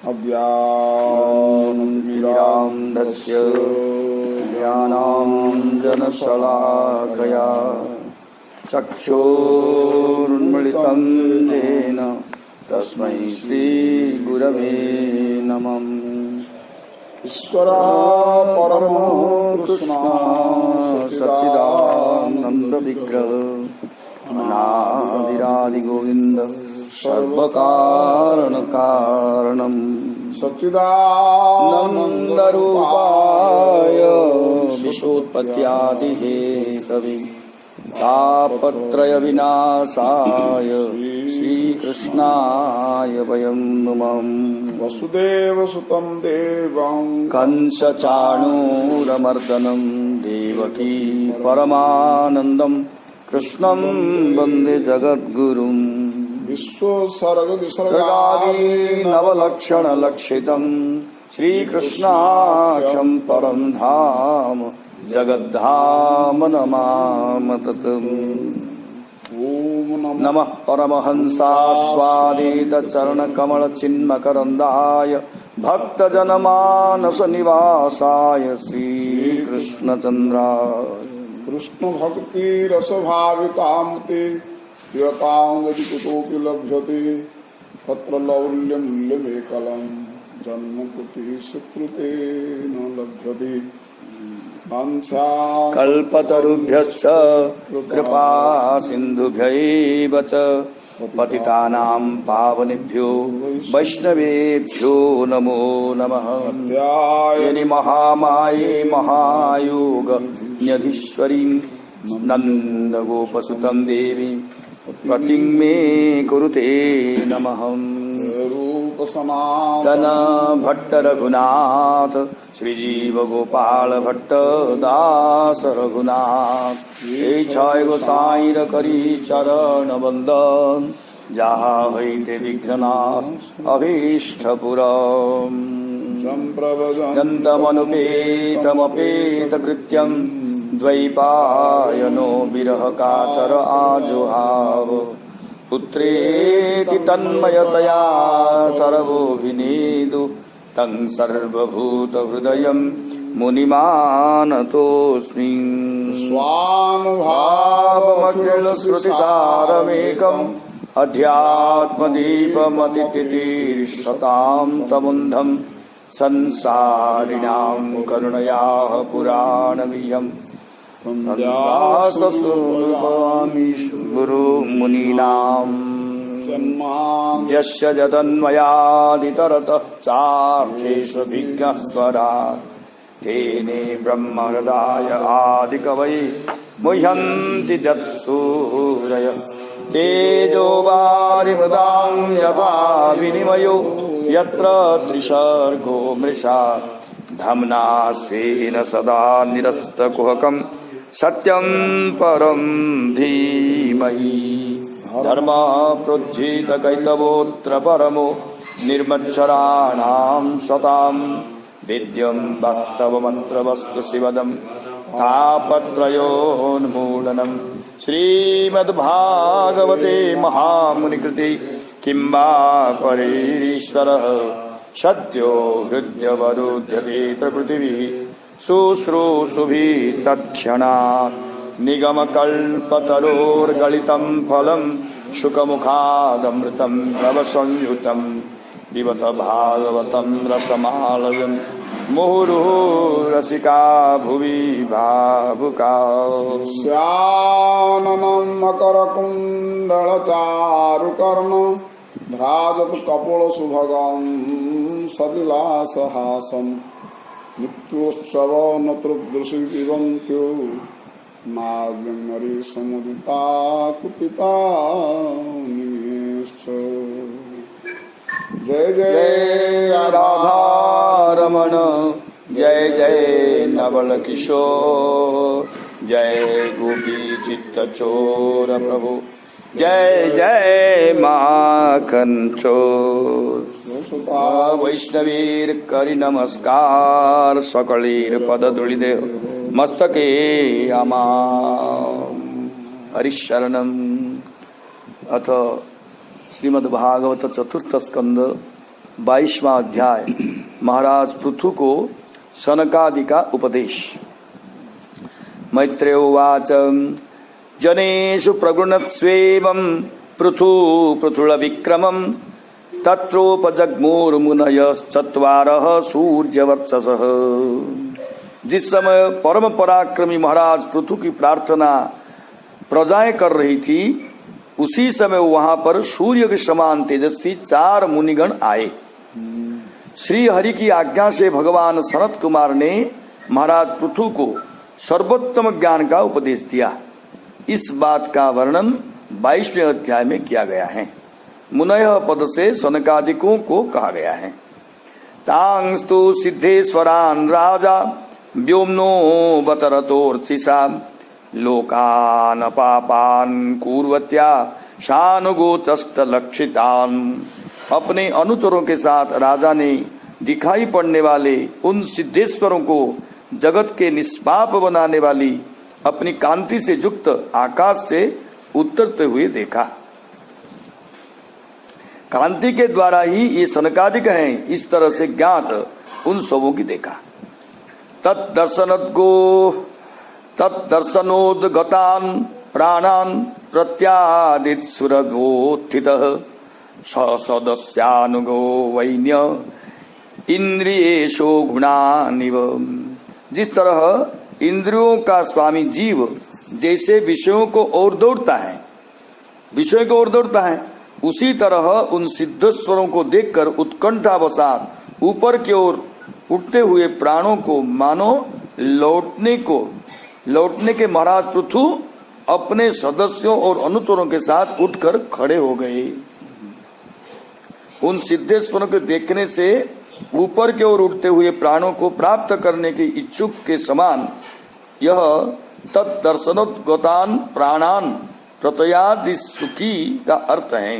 अज्ञानतिमिरान्धस्य ज्ञानाञ्जनशलाकया चक्षुरुन्मिलितं येन तस्मै श्रीगुरवे नमः। ईश्वरा परमो कृष्णा सच्चिदानन्द विग्रह अनादिरादि गोविंद सर्वकारण कारणम सच्चिदानंद रूपाय विश्वोत्पत्त्यादि हेतवे तापत्रय विनाशाय श्रीकृष्णाय वयं नमः। वसुदेव सुतं देवं कंस चाणूरमर्दनं देवकी परमानन्दं कृष्णं वन्दे जगद्गुरुं। विश्वोत्सर्ग विसर्गादि नवलक्षण लक्षितं श्रीकृष्णाख्यं परं धाम जगद्धाम नमामि तत्। नमः परमहंसास्वादित चरणकमल चिन्मकरन्दाय भक्तजनमानस निवासाय श्रीकृष्णचन्द्राय कृष्ण भक्ति रस भावितामते यतांगति कुतोपि लभ्यते तत्र लौल्य मूल्यमेकलं जन्म कृति सुकृते न लभ्यते। कल्पतरुभ्यश्च कृपा सिन्धुभ्यैव च पतितानां पावनेभ्यो वैष्णवेभ्यो नमो नमः। ध्यायनि महामाये महायोगन्यधीश्वरीं नन्दगोपसुतं देवीं पतिं मे कुरुते नमः। सनातन भट्ट रघुनाथ श्रीजीव गोपाल भट्ट दास रघुनाथ ये छय गोसाईर करी चरण बंदन जहाँ हईते विघ्ननाथ अभीष्टपुरम् यन्तमनुपेतमपेत कृत्यं द्वैपायनो विरह कातर आजुहाव पुत्रेति तन्मयतया तरवोऽभिनेदु तं सर्वभूतहृदयं मुनिमानतोऽस्मि। स्वानुभावमखिलश्रुतिसारमेकम् अध्यात्मदीपमतितितीर्षतां तमुन्धं संसारिणां करुणयाः पुराणवियम् गुरु मुनीनाम् यस्य जतन्मयादितरतः चार्थेष्वभिज्ञस्वरात् तेने ब्रह्महृदाय आदिकवये मुह्यन्ति जत्सूरय तेजो वारिमृदां यथा विनिमयो यत्र त्रिसर्गो मृषा धम्ना स्वेन सदा निरस्तकुहकम् सत्यं परं धीमहि। धर्म प्रोज्झित कैतवोऽत्र परमो निर्मच्छराणां सतां विद्यं वास्तवमत्र वस्तु शिवदं तापत्रयोन्मूलनं। श्रीमद्भागवते महामुनिकृते किं वा परेश्वरः सद्यो हृद्यवरुध्यते पृथिवी शुश्रूषुभिः तत्क्षणात् निगमकल्पतरोर्गलितं फलं शुकमुखादमृतं भवसंयुतं पिबत भागवतं रसमालयं मुहुर्मुहुरसिका भुवि भावुकाः। श्यामनं मकरकुण्डलचारुकर्ण भ्राजत कपोलसुभगं सविलासहासं नित्योत्सव नतृदृशि पिबन्त्यो नागमरी समुदिता कुपिता निश्च। जय जय राधारमण जय जय नवल किशोर जय गोपी चित्तचोर प्रभु जय जय माखन चोर। वैष्णवीर करि नमस्कार सकलीर पद धूलिदेव मस्तके आमा हरिशरणम। अथ श्रीमद्भागवत चतुर्थ स्कंद 22वां अध्याय। महाराज पृथु को सनकादि का उपदेश। मैत्रेय उवाच जनेषु प्रगृणत्स्वेवं पृथु पृथुल विक्रमं तत्रोपजग्मुर्मुनयश्चत्वारः सूर्यवर्चसः। जिस समय परम पराक्रमी महाराज पृथु की प्रार्थना प्रजाएं कर रही थी, उसी समय वहां पर सूर्य के समान तेजस्वी 4 मुनिगण आए। श्री हरि की आज्ञा से भगवान सनत कुमार ने महाराज पृथु को सर्वोत्तम ज्ञान का उपदेश दिया। इस बात का वर्णन 22वें अध्याय में किया गया है। मुनय पद से सनकादिकों को कहा गया है। तांस्तु सिद्धेश्वरान राजा व्योम्नो बतरतोर्चिषा लोकान पापान कुर्वत्या शानुगोचस्त लक्षितान। अपने अनुचरों के साथ राजा ने दिखाई पड़ने वाले उन सिद्धेश्वरों को जगत के निष्पाप बनाने वाली अपनी कांति से युक्त आकाश से उतरते हुए देखा। कांति के द्वारा ही ये सनकादिक हैं, इस तरह से ज्ञात उन सबों की देखा। तत्दर्शनोद्गतान प्राणान प्रत्यादित सुरगोत्थितः सदस्यानुगो वैन्य इंद्रियेषु गुणानिव। जिस तरह इंद्रियों का स्वामी जीव जैसे विषयों को ओर दौड़ता है, उसी तरह उन सिद्धेश्वरों को देखकर उत्कंठावसात ऊपर की ओर उठते हुए प्राणों को मानो लौटने के महाराज पृथु अपने सदस्यों और अनुचरों के साथ उठकर खड़े हो गए। उन सिद्धेश्वरों को देखने से ऊपर की ओर उठते हुए प्राणों को प्राप्त करने के इच्छुक के समान यह तत्दर्शनोद्गतान प्राणान प्रतयादि सुखी का अर्थ है।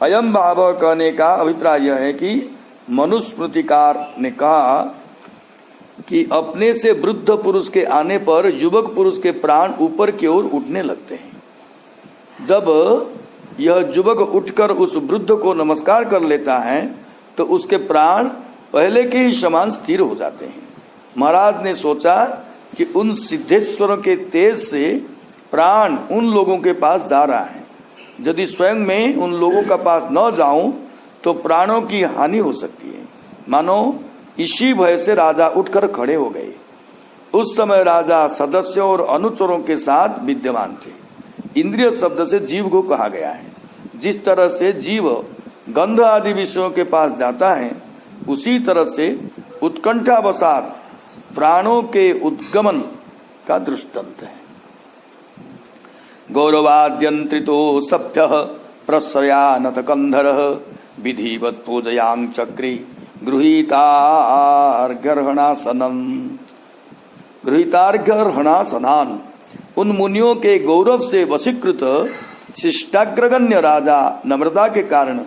अयम भाव कहने का अभिप्राय यह है कि मनुस्मृतिकार ने कहा कि अपने से वृद्ध पुरुष के आने पर युवक पुरुष के प्राण ऊपर की ओर उठने लगते हैं। जब यह युवक उठकर उस वृद्ध को नमस्कार कर लेता है तो उसके प्राण पहले के ही समान स्थिर हो जाते हैं। महाराज ने सोचा कि उन सिद्धेश्वरों के तेज से प्राण उन लोगों के पास जा रहा है। यदि स्वयं में उन लोगों का पास न जाऊं तो प्राणों की हानि हो सकती है। मानो इसी भय से राजा उठकर खड़े हो गए। उस समय राजा सदस्यों और अनुचरों के साथ विद्यमान थे। इंद्रिय शब्द से जीव को कहा गया है। जिस तरह से जीव गंध आदि विषयों के पास जाता है, उसी तरह से उत्कंठावसात प्राणों के उद्गमन का दृष्टांत है। गौरवाद्यंत्रितो सभ्यः प्रश्रयानत कंधरः विधिवत पूजयां चक्री गृहीतार्घ्यर्हणासनान। उन मुनियों के गौरव से वशीकृत शिष्टाग्रगण्य राजा नम्रता के कारण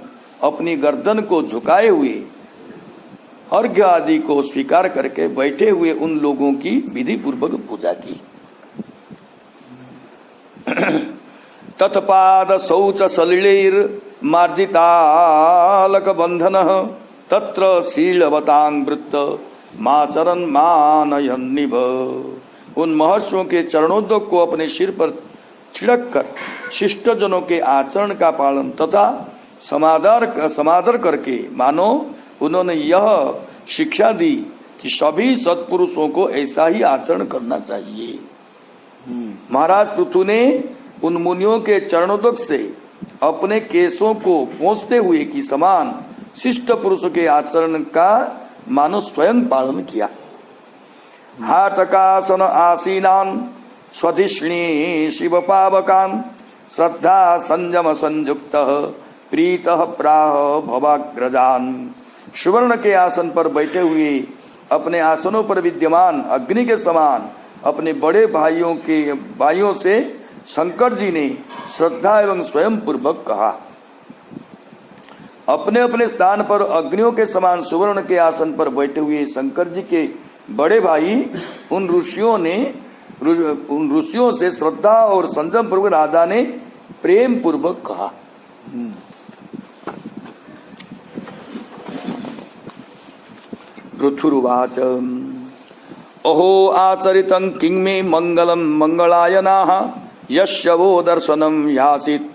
अपनी गर्दन को झुकाए हुए अर्घ्य आदि को स्वीकार करके बैठे हुए उन लोगों की विधि पूर्वक पूजा की। तत्पाद शौच सलिलैर मार्जितालक बंधनः तत्र शीलवतांग वृत्त माचरन मानयन्निभ। उन महर्षियों के चरणोद्योग को अपने सिर पर छिड़क कर शिष्टजनों के आचरण का पालन तथा समादर करके मानो उन्होंने यह शिक्षा दी कि सभी सत्पुरुषों को ऐसा ही आचरण करना चाहिए। महाराज पृथु ने उन मुनियों के चरणोदक से अपने केशों को पोंछते हुए कि समान शिष्ट पुरुषों के आचरण का मानो स्वयं पालन किया। हाटकासन आसीनान स्वधिष्णी शिव पावकान श्रद्धा संयम संयुक्त प्रीतः प्राह भवाग्रजान। सुवर्ण के आसन पर बैठे हुए अपने आसनों पर विद्यमान अग्नि के समान अपने बड़े भाइयों से शंकर जी ने श्रद्धा एवं स्वयं पूर्वक कहा। अपने अपने स्थान पर अग्नियों के समान सुवर्ण के आसन पर बैठे हुए शंकर जी के बड़े भाई उन ऋषियों से श्रद्धा और संयम पूर्वक राजा ने प्रेम पूर्वक कहा। पृथुरुवाच अहो आचरितं किं मे मंगलम मंगलायनाः यस्य वो दर्शनम यासित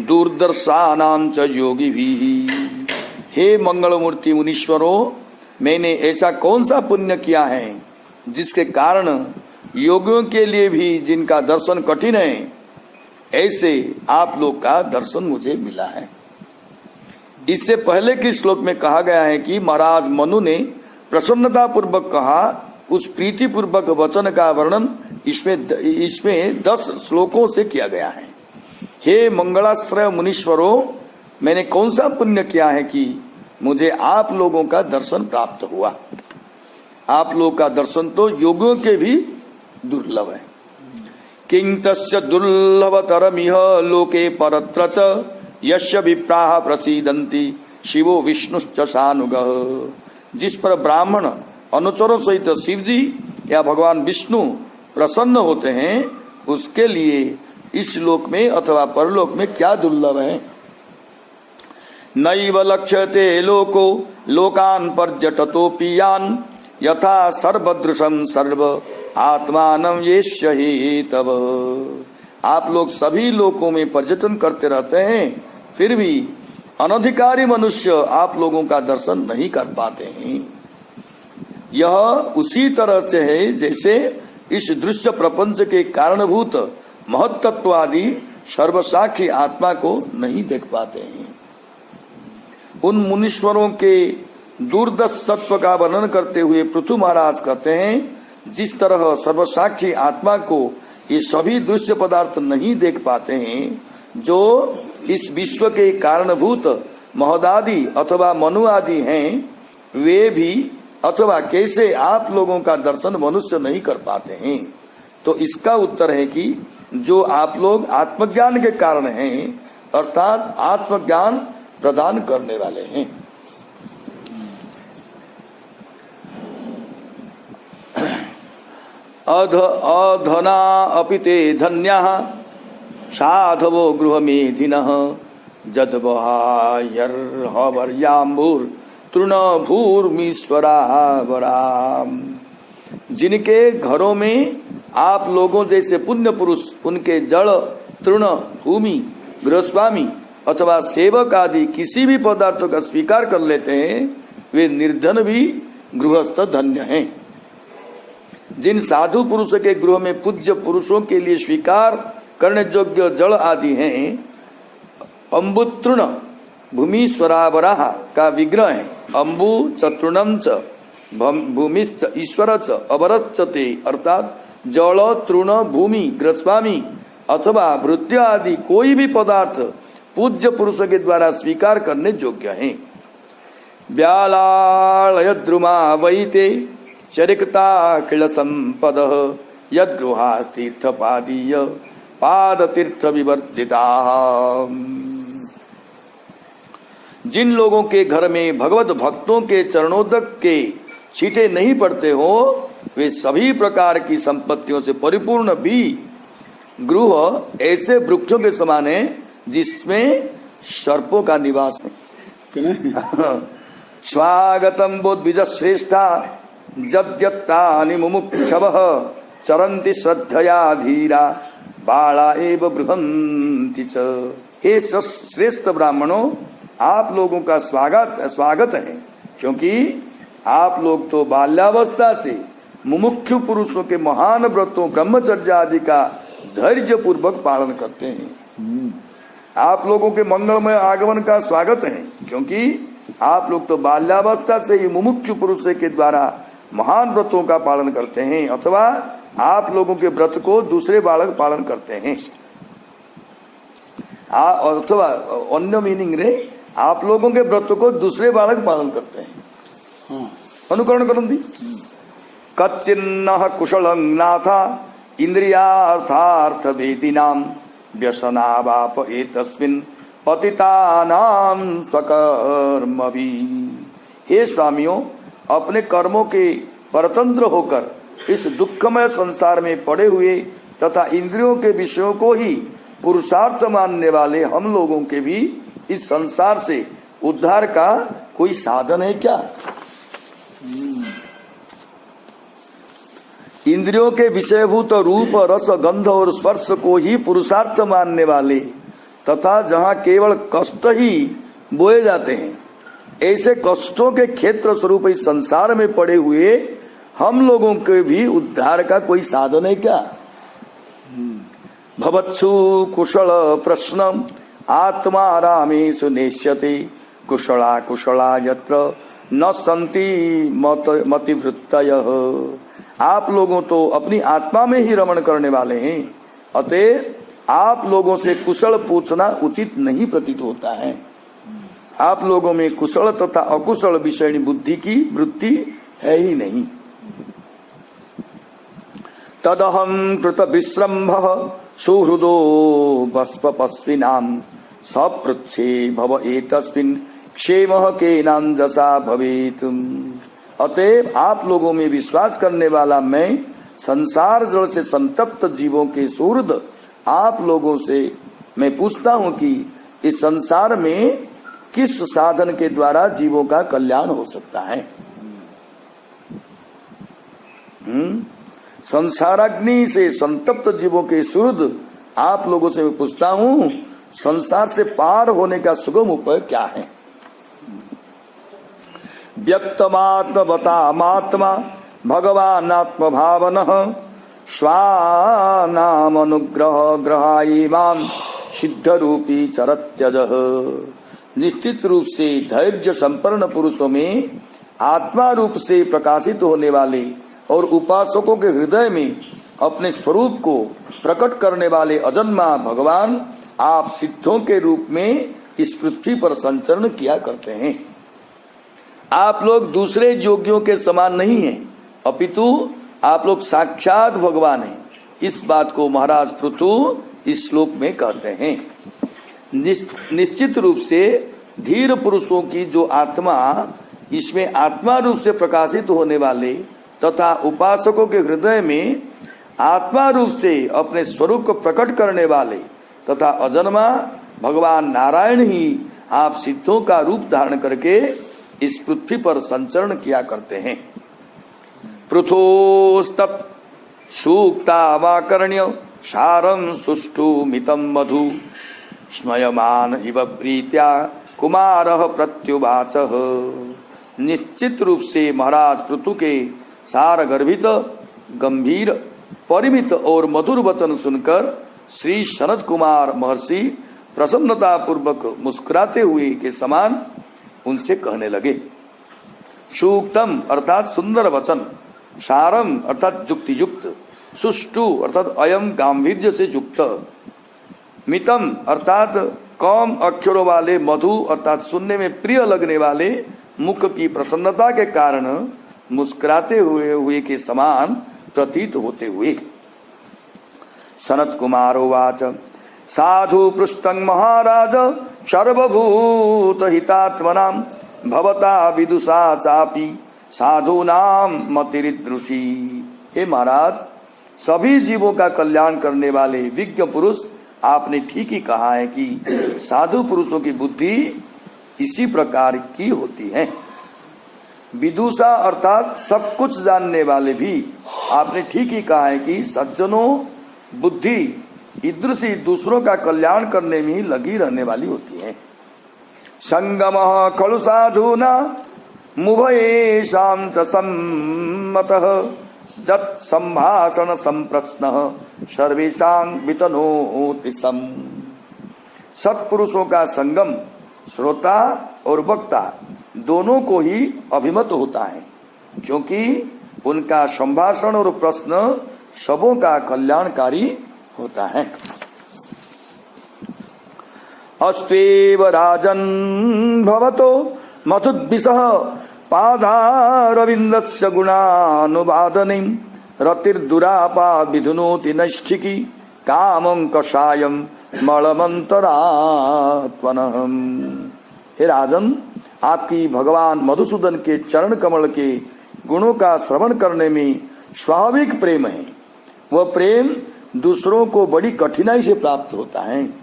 दूरदर्शानां च योगिभिः। हे मंगलमूर्ति मुनीश्वरों, मैंने ऐसा कौन सा पुण्य किया है जिसके कारण योगियों के लिए भी जिनका दर्शन कठिन है, ऐसे आप लोग का दर्शन मुझे मिला है। इससे पहले के श्लोक में कहा गया है कि महाराज मनु ने प्रसन्नता पूर्वक कहा, उस प्रीति पूर्वक वचन का वर्णन इसमें 10 श्लोकों से किया गया है। हे मंगलाश्रय मुनीश्वरों, मैंने कौन सा पुण्य किया है कि मुझे आप लोगों का दर्शन प्राप्त हुआ। आप लोग का दर्शन तो योगियों के भी दुर्लभ है। किं तस्य दुर्लभतरमिह लोके परत्र च यस्य विप्राः प्रसीदन्ति शिवो विष्णुश्च सानुगः। जिस पर ब्राह्मण अनुचरों सहित शिव जी या भगवान विष्णु प्रसन्न होते हैं, उसके लिए इस लोक में अथवा परलोक में क्या दुर्लभ है। नैव लक्ष्यते लोको लोकान् पर्यटतोऽपि यान् यथा सर्वदृशं सर्व आत्मानं येष्य हि तव। आप लोग सभी लोकों में पर्यटन करते रहते हैं, फिर भी अनधिकारी मनुष्य आप लोगों का दर्शन नहीं कर पाते हैं। यह उसी तरह से है जैसे इस दृश्य प्रपंच के कारणभूत महत्त्व आदि सर्वसाक्षी आत्मा को नहीं देख पाते हैं। उन मुनीश्वरों के दूरदर्श सत्व का वर्णन करते हुए पृथु महाराज कहते हैं, जिस तरह सर्वसाक्षी आत्मा को ये सभी दृश्य पदार्थ नहीं देख पाते हैं, जो इस विश्व के कारणभूत महदादि अथवा मनु आदि हैं, वे भी अथवा कैसे आप लोगों का दर्शन मनुष्य नहीं कर पाते हैं। तो इसका उत्तर है कि जो आप लोग आत्मज्ञान के कारण हैं, अर्थात आत्मज्ञान प्रदान करने वाले हैं। अधना अपि ते धन्याः साधवो गृहमेधिनः जद्वहायर्हवर्याम्बुर तृणभूर्मीश्वरावराम। जिनके घरों में आप लोगों जैसे पुण्य पुरुष उनके जड़ तृण भूमि गृहस्वामी अथवा सेवक आदि किसी भी पदार्थों का स्वीकार कर लेते हैं, वे निर्धन भी गृहस्थ धन्य हैं। जिन साधु पुरुषों के गृह में पूज्य पुरुषों के लिए स्वीकार करने योग्य जड़ आदि हैं, अम्बुतृण भूमीश्वरावरा का विग्रह है। अम्बु चतुर्णम च भूमिश्च ईश्वर च अवरश्च ते, अर्थात जल तृण भूमि गृहस्वामी अथवा भृत्य आदि कोई भी पदार्थ पूज्य पुरुषों के द्वारा स्वीकार करने योग्य है। व्यालालयद्रुमा वैते चरिकता किल संपद यद्गृहास्तीर्थपादीय पाद तीर्थ विवर्जिता। जिन लोगों के घर में भगवत भक्तों के चरणोदक के छींटे नहीं पड़ते हो, वे सभी प्रकार की संपत्तियों से परिपूर्ण भी गृह ऐसे वृक्षों के समान है जिसमें सर्पों का निवास है। स्वागतम बोद्विज श्रेष्ठा जद्यत्तानि मुमुक्षवः चरन्ति श्रद्धया धीरा बाला एव बृहन्ति च। हे श्रेष्ठ ब्राह्मणों, आप लोगों का स्वागत है, क्योंकि आप लोग तो बाल्यावस्था से मुमुक्षु पुरुषों के महान व्रतों ब्रह्मचर्य आदि का धैर्य पूर्वक पालन करते हैं। आप लोगों के मंगलमय आगमन का स्वागत है, क्योंकि आप लोग तो बाल्यावस्था से ही मुमुक्षु पुरुषों के द्वारा महान व्रतों का पालन करते हैं, अथवा आप लोगों के व्रत को दूसरे बालक पालन करते हैं, अथवा अन्य मीनिंग रे आप लोगों के व्रत को दूसरे बालक पालन करते हैं। अनुकरण करन्ति कच्चिन्नः कुशलं नाथा इंद्रियार्थार्थ भेदिनाम व्यसनावाप एतस्मिन् पतितानां स्वकर्मभि। हे स्वामियों, अपने कर्मों के परतंत्र होकर इस दुखमय संसार में पड़े हुए तथा इंद्रियों के विषयों को ही पुरुषार्थ मानने वाले हम लोगों के भी इस संसार से उद्धार का कोई साधन है क्या? इंद्रियों के विषयभूत रूप रस गंध और स्पर्श को ही पुरुषार्थ मानने वाले तथा जहाँ केवल कष्ट ही बोए जाते हैं, ऐसे कष्टों के क्षेत्र स्वरूप इस संसार में पड़े हुए हम लोगों के भी उद्धार का कोई साधन है क्या? भवत्सु कुशल प्रश्न आत्मा रामेषु नेष्यते कुशला कुशला यत्र न संति मतिवृत्तयः। आप लोगों तो अपनी आत्मा में ही रमण करने वाले हैं, अतः आप लोगों से कुशल पूछना उचित नहीं प्रतीत होता है। आप लोगों में कुशल तथा अकुशल विषयणी बुद्धि की वृत्ति है ही नहीं। तदहं कृत विश्रम्भः सुहृदो बस्पस्विनां सपृच्छे भव एतस्मिन् क्षेमः केनांजसा भवेत्। अतएव आप लोगों में विश्वास करने वाला मैं संसार जल से संतप्त जीवों के सुहृद आप लोगों से मैं पूछता हूँ कि इस संसार में किस साधन के द्वारा जीवों का कल्याण हो सकता है। संसाराग्नि से संतप्त जीवों के सुहृद आप लोगों से मैं पूछता हूँ, संसार से पार होने का सुगम उपाय क्या है? व्यक्तमात्मवतामात्मा भगवानात्म भावनः स्वानाम अनुग्रह ग्रहायिमां सिद्ध रूपी चरत्यजः। निश्चित रूप से धैर्य संपन्न पुरुषों में आत्मा रूप से प्रकाशित होने वाले और उपासकों के हृदय में अपने स्वरूप को प्रकट करने वाले अजन्मा भगवान आप सिद्धों के रूप में इस पृथ्वी पर संचरण किया करते हैं। आप लोग दूसरे योगियों के समान नहीं हैं, अपितु आप लोग साक्षात भगवान हैं। इस बात को महाराज पृथु इस श्लोक में कहते हैं। निश्चित रूप से धीर पुरुषों की जो आत्मा, इसमें आत्मा रूप से प्रकाशित होने वाले तथा उपासकों के हृदय में आत्मा रूप से अपने स्वरूप को प्रकट करने वाले तथा अजन्मा भगवान नारायण ही आप सिद्धों का रूप धारण करके इस पृथ्वी पर संचरण किया करते हैं। पृथोस्तत् सूक्तावाकर्ण्य सारं सुष्ठु मितं मधु स्मयमान इव प्रीत्या कुमारः प्रत्युवाचः। निश्चित रूप से महाराज पृथु के सार गर्भित गंभीर परिमित और मधुर वचन सुनकर श्री सनत कुमार महर्षि प्रसन्नता पूर्वक मुस्कुराते हुए के समान उनसे कहने लगे। सूक्तम अर्थात सुंदर वचन, सारम अर्थात युक्ति युक्त, सुष्टु अर्थात अयम गांभीर्य से युक्त, मितम अर्थात कम अक्षरों वाले, मधु अर्थात सुनने में प्रिय लगने वाले मुख की प्रसन्नता के कारण मुस्कुराते हुए के समान प्रतीत होते हुए। सनत कुमार उवाच साधु पृष्ठं महाराज सर्वभूत हितात्मनां भवता विदुषा चापि साधूनां मतिरिदृशी। हे महाराज, सभी जीवों का कल्याण करने वाले विज्ञ पुरुष, आपने ठीक ही कहा है कि साधु पुरुषों की बुद्धि इसी प्रकार की होती है। विदुषा अर्थात सब कुछ जानने वाले भी, आपने ठीक ही कहा है कि सज्जनों बुद्धि ईदृशी दूसरों का कल्याण करने में लगी रहने वाली होती है। संगम खलु साधुना मुभयेषां च सम्मतः जत् संभाषण संप्रश्नः सर्वेषां वितनोति सम्। सत्पुरुषों का संगम श्रोता और वक्ता दोनों को ही अभिमत होता है, क्योंकि उनका संभाषण और प्रश्न सबों का कल्याणकारी होता है। अस्त्वेव राजन् भवतो मधुद्विषः पादारविन्दस्य गुणानुवादनीं रतिर्दुरापा विधुनोति नैष्ठिकी कामं कषायं मलमंतरात्मनः। हे राजन, आपकी भगवान मधुसूदन के चरण कमल के गुणों का श्रवण करने में स्वाभाविक प्रेम है। वह प्रेम दूसरों को बड़ी कठिनाई से प्राप्त होता है।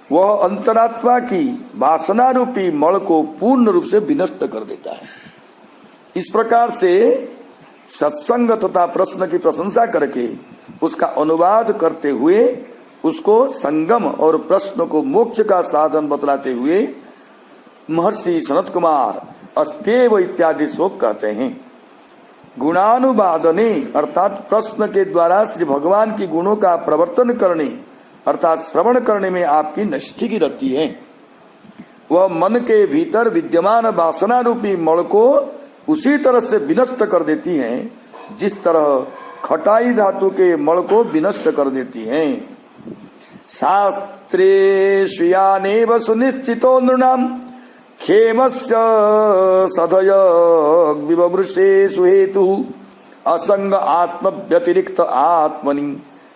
वह अंतरात्मा की वासना रूपी मल को पूर्ण रूप से विनष्ट कर देता है। इस प्रकार से सत्संग तथा प्रश्न की प्रशंसा करके उसका अनुवाद करते हुए उसको संगम और प्रश्न को मोक्ष का साधन बतलाते हुए महर्षि सनत कुमार अस्तेव इत्यादि श्लोक कहते हैं। गुणानुवादने अर्थात प्रश्न के द्वारा श्री भगवान की गुणों का प्रवर्तन करने अर्थात श्रवण करने में आपकी निष्ठा की रहती है। वह मन के भीतर विद्यमान वासना रूपी मल को उसी तरह से विनष्ट कर देती है जिस तरह खटाई धातु के मल को विनष्ट कर देती है। शास्त्रे श्रियानेव सुनिश्चितो नृणाम क्षेमस्य सदय विवमृशे सुहेतु असंग आत्म व्यतिरिक्त आत्मनि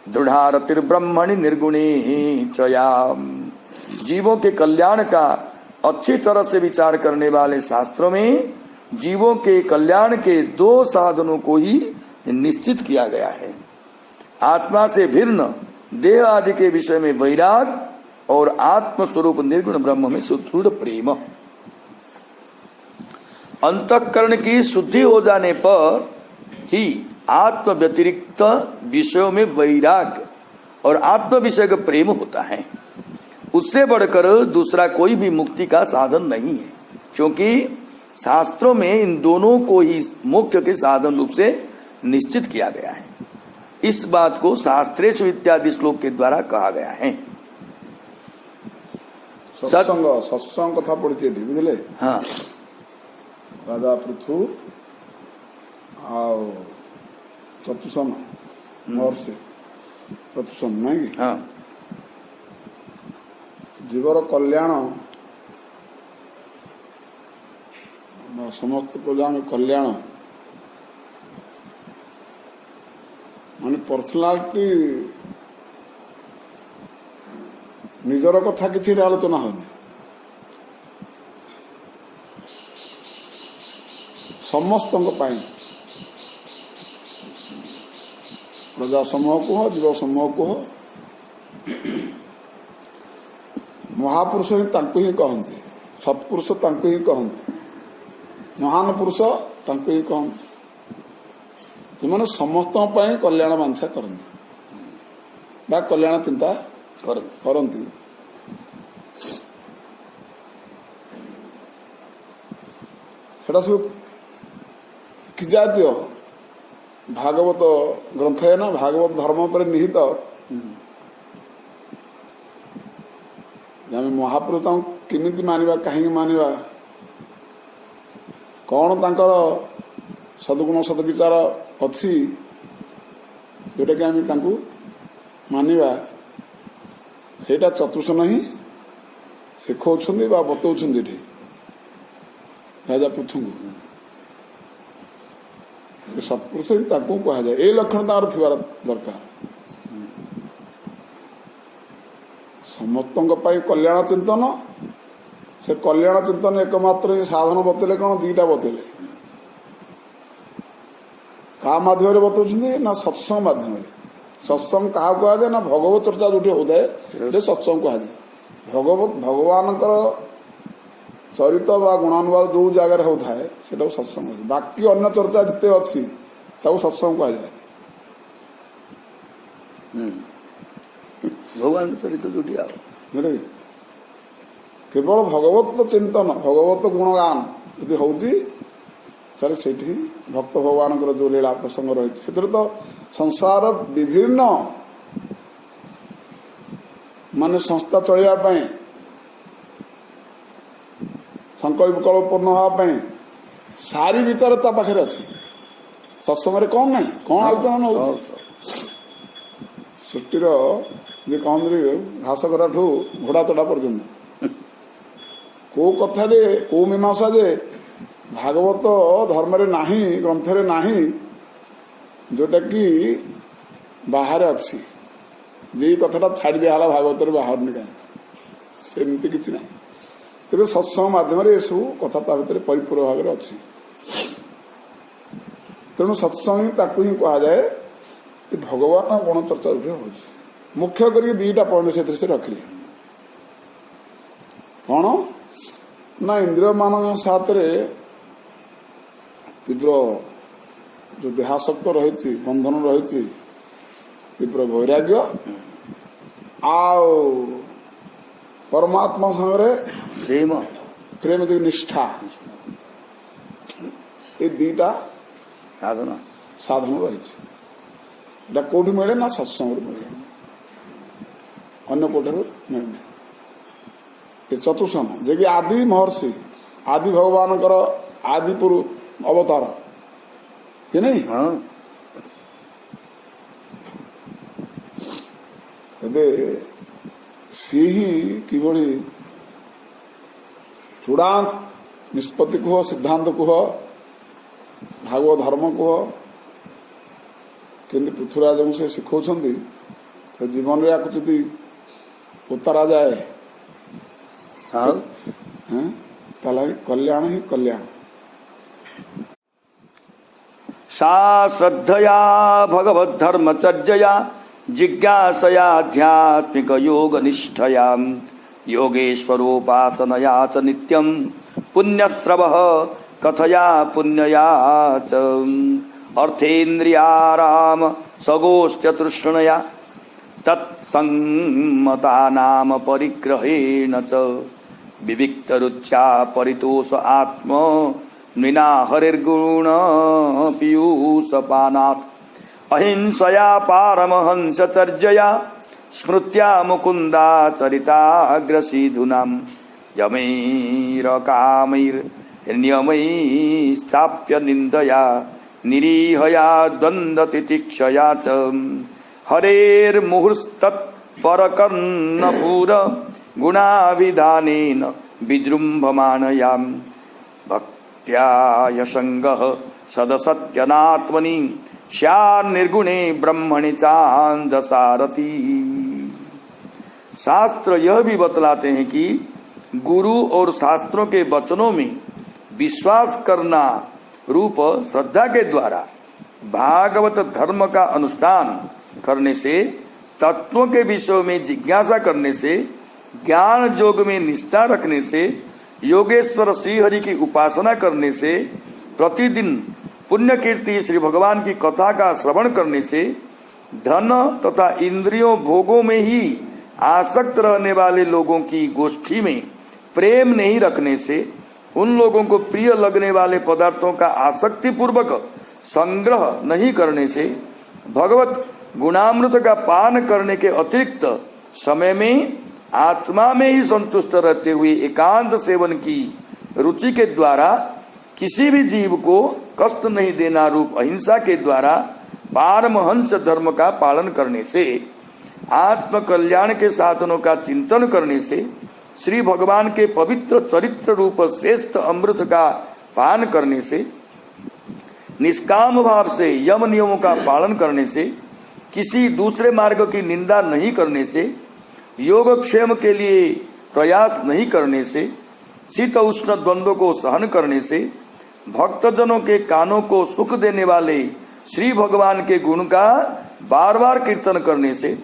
दृढ़ारतिर्ब्रह्मणि निर्गुणे चया। जीवों के कल्याण का अच्छी तरह से विचार करने वाले शास्त्रों में जीवों के कल्याण के दो साधनों को ही निश्चित किया गया है। आत्मा से भिन्न देह आदि के विषय में वैराग और आत्म स्वरूप निर्गुण ब्रह्म में सुदृढ़ प्रेम। अंतःकरण की शुद्धि हो जाने पर ही आत्म व्यतिरिक्त विषयों में वैराग और आत्म विषय का प्रेम होता है। उससे बढ़कर दूसरा कोई भी मुक्ति का साधन नहीं है, क्योंकि शास्त्रों में इन दोनों को ही मोक्ष के साधन रूप से निश्चित किया गया है। इस बात को शास्त्रेषु इत्यादि श्लोक के द्वारा कहा गया है। सत्संग कथा पढ़ी बुझे। हाँ, राजा पृथु आओ चतुसन महर्षि चतुसन नहीं कि हाँ, जीवर कल्याण समस्त प्रजा कल्याण मान पर्सनालिटी निजर कथा किसी आलोचना होनी समस्त प्रजा समूह को हो जीव समूह को हो महापुरुष ही तांको ही कहते, सत्पुरुष तांको ही कहते, महान पुरुष तांको ही कहते। जो समस्त कल्याण मानसा करते बा कल्याण चिंता करती। सेटा सब कि जातीय भागवत ग्रंथ है ना, भागवत धर्म पर निहित आम महापुरुष केमिति मानिबा कहीं मानिबा कौन तांकर सदगुण सदविचार अच्छी जोटा कि आम तांकु मानिबा सेटा चतुर्सन ही शिखौछन्ति बा बतौछन्ति एठी राजा पृथु सत्पुरुष ही तांकु कहा जाए। ए लक्षण तार थिबार दरकार। समस्त कल्याण चिंतन से कल्याण चिंतन एकमात्र साधन बतेले कौन दीटा बतेले का माध्यम बतौଛନ୍ତି ना सत्संग माध्यम। सत्संग क्या कह जाए ना भगवत चर्चा जो होता है सत्संग कह जाए। भगवान चरित बा गुणानुवाद जो जगार होता है सेटा सत्संग। बाकी अन्य चर्चा जिते अच्छी सत्संग कह जाए। भगवान चरित जो केवल भगवत चिंतन भगवत गुणगान यदि होती से भक्त भगवान जो लीला प्रसंग रही तो संसार विभिन्न माने संस्था चलिया संकल्प विकल्प पूर्ण होगापी सारी विचार पाखे अच्छी। सत्संग कौन ना कौन आलोचना हो सृष्टिर कहते घासकरा ठू घोड़ा तड़ा पर्यंत को कथा जे को मीमांसा जे भागवत धर्म रे नाही ग्रंथ रे नाही जोटा कि बाहर अच्छी जे कथाटा छाड़ दिया भागवत रे बाहर नहीं कहीं सेमती किसी ना। तेरे सत्संग माध्यम ये सब कथा भर परिपूर्ण भाव में अच्छी। तेणु सत्संग ताकू ही कह जाए कि भगवान गुण चर्चा जो हो मुख्य करके दीटा पॉइंट से रखिले कौन ना इंद्रिय मान साथ तीव्र जो देहासक्त रही बंधन रही तीव्र वैराग्य आओ परमात्मा संगे प्रेम प्रेम दी निष्ठा ये दीटा साधन साधन रही कौटी मिले ना सत्संग मिले अन्य कोठे मिलने ये चतुर्सन जे कि आदि महर्षि आदि भगवान आदि पुरुष अवतार कि नहीं हाँ तेबे सी ही किभଳି चूड़ांत निष्पत्ति कह सिद्धांत कह भागवत धर्म कह केंद्र पृथ्वीराज से शिखौ तो जीवन रे आकुति उतरा जाए हाँ ताला कल्याण ही कल्याण सा श्रद्धया भगवद्धर्मचर्यया जिज्ञासया आध्यात्मिक योग निष्ठया योगेश्वरोपासनया च नित्यं पुण्यश्रवः कथया पुण्यया च अर्थेन्द्रियाराम सगोष्ठ्यतृष्णया तत्संमता नाम परिग्रहेण च विविक्तरुच्या परितोष आत्म मृना हरिर्गुण पीयूषपानात् अहिंसया पारमहंसचर्यया स्मृत्या मुकुन्दा चरिताग्रसीधुनां यमैरकामैर्नियमैश्चाप्य निन्दया निरीहया द्वन्द्वतितिक्षया च हरेर्मुहुस्तत्परकर्णपूर गुणाविधानेन विजृम्भमाणयां भक्त्या यशङ्गः सदसत्यनात्मनि स्यान्निर्गुणे ब्रह्मणि चान्दसारथी। शास्त्र यह भी बतलाते हैं कि गुरु और शास्त्रों के वचनों में विश्वास करना रूप श्रद्धा के द्वारा भागवत धर्म का अनुष्ठान करने से, तत्वों के विषयों में जिज्ञासा करने से, ज्ञान योग में निष्ठा रखने से, योगेश्वर श्रीहरि की उपासना करने से, प्रतिदिन पुण्य कीर्ति श्री भगवान की कथा का श्रवण करने से, धन तथा इंद्रियों भोगों में ही आसक्त रहने वाले लोगों की गोष्ठी में प्रेम नहीं रखने से, उन लोगों को प्रिय लगने वाले पदार्थों का आसक्ति पूर्वक संग्रह नहीं करने से, भगवत गुणामृत का पान करने के अतिरिक्त समय में आत्मा में ही संतुष्ट रहते हुए एकांत सेवन की रुचि के द्वारा किसी भी जीव को कष्ट नहीं देना रूप अहिंसा के द्वारा पारमहंस धर्म का पालन करने से, आत्म कल्याण के साधनों का चिंतन करने से, श्री भगवान के पवित्र चरित्र रूप श्रेष्ठ अमृत का पान करने से, निष्काम भाव से यम नियमों का पालन करने से, किसी दूसरे मार्ग की निंदा नहीं करने से, योगक्षेम के लिए प्रयास नहीं करने से, शीत उष्ण द्वंद्व को सहन करने से, भक्तजनों के कानों को सुख देने वाले श्री भगवान के गुण का बार बार कीर्तन करने से,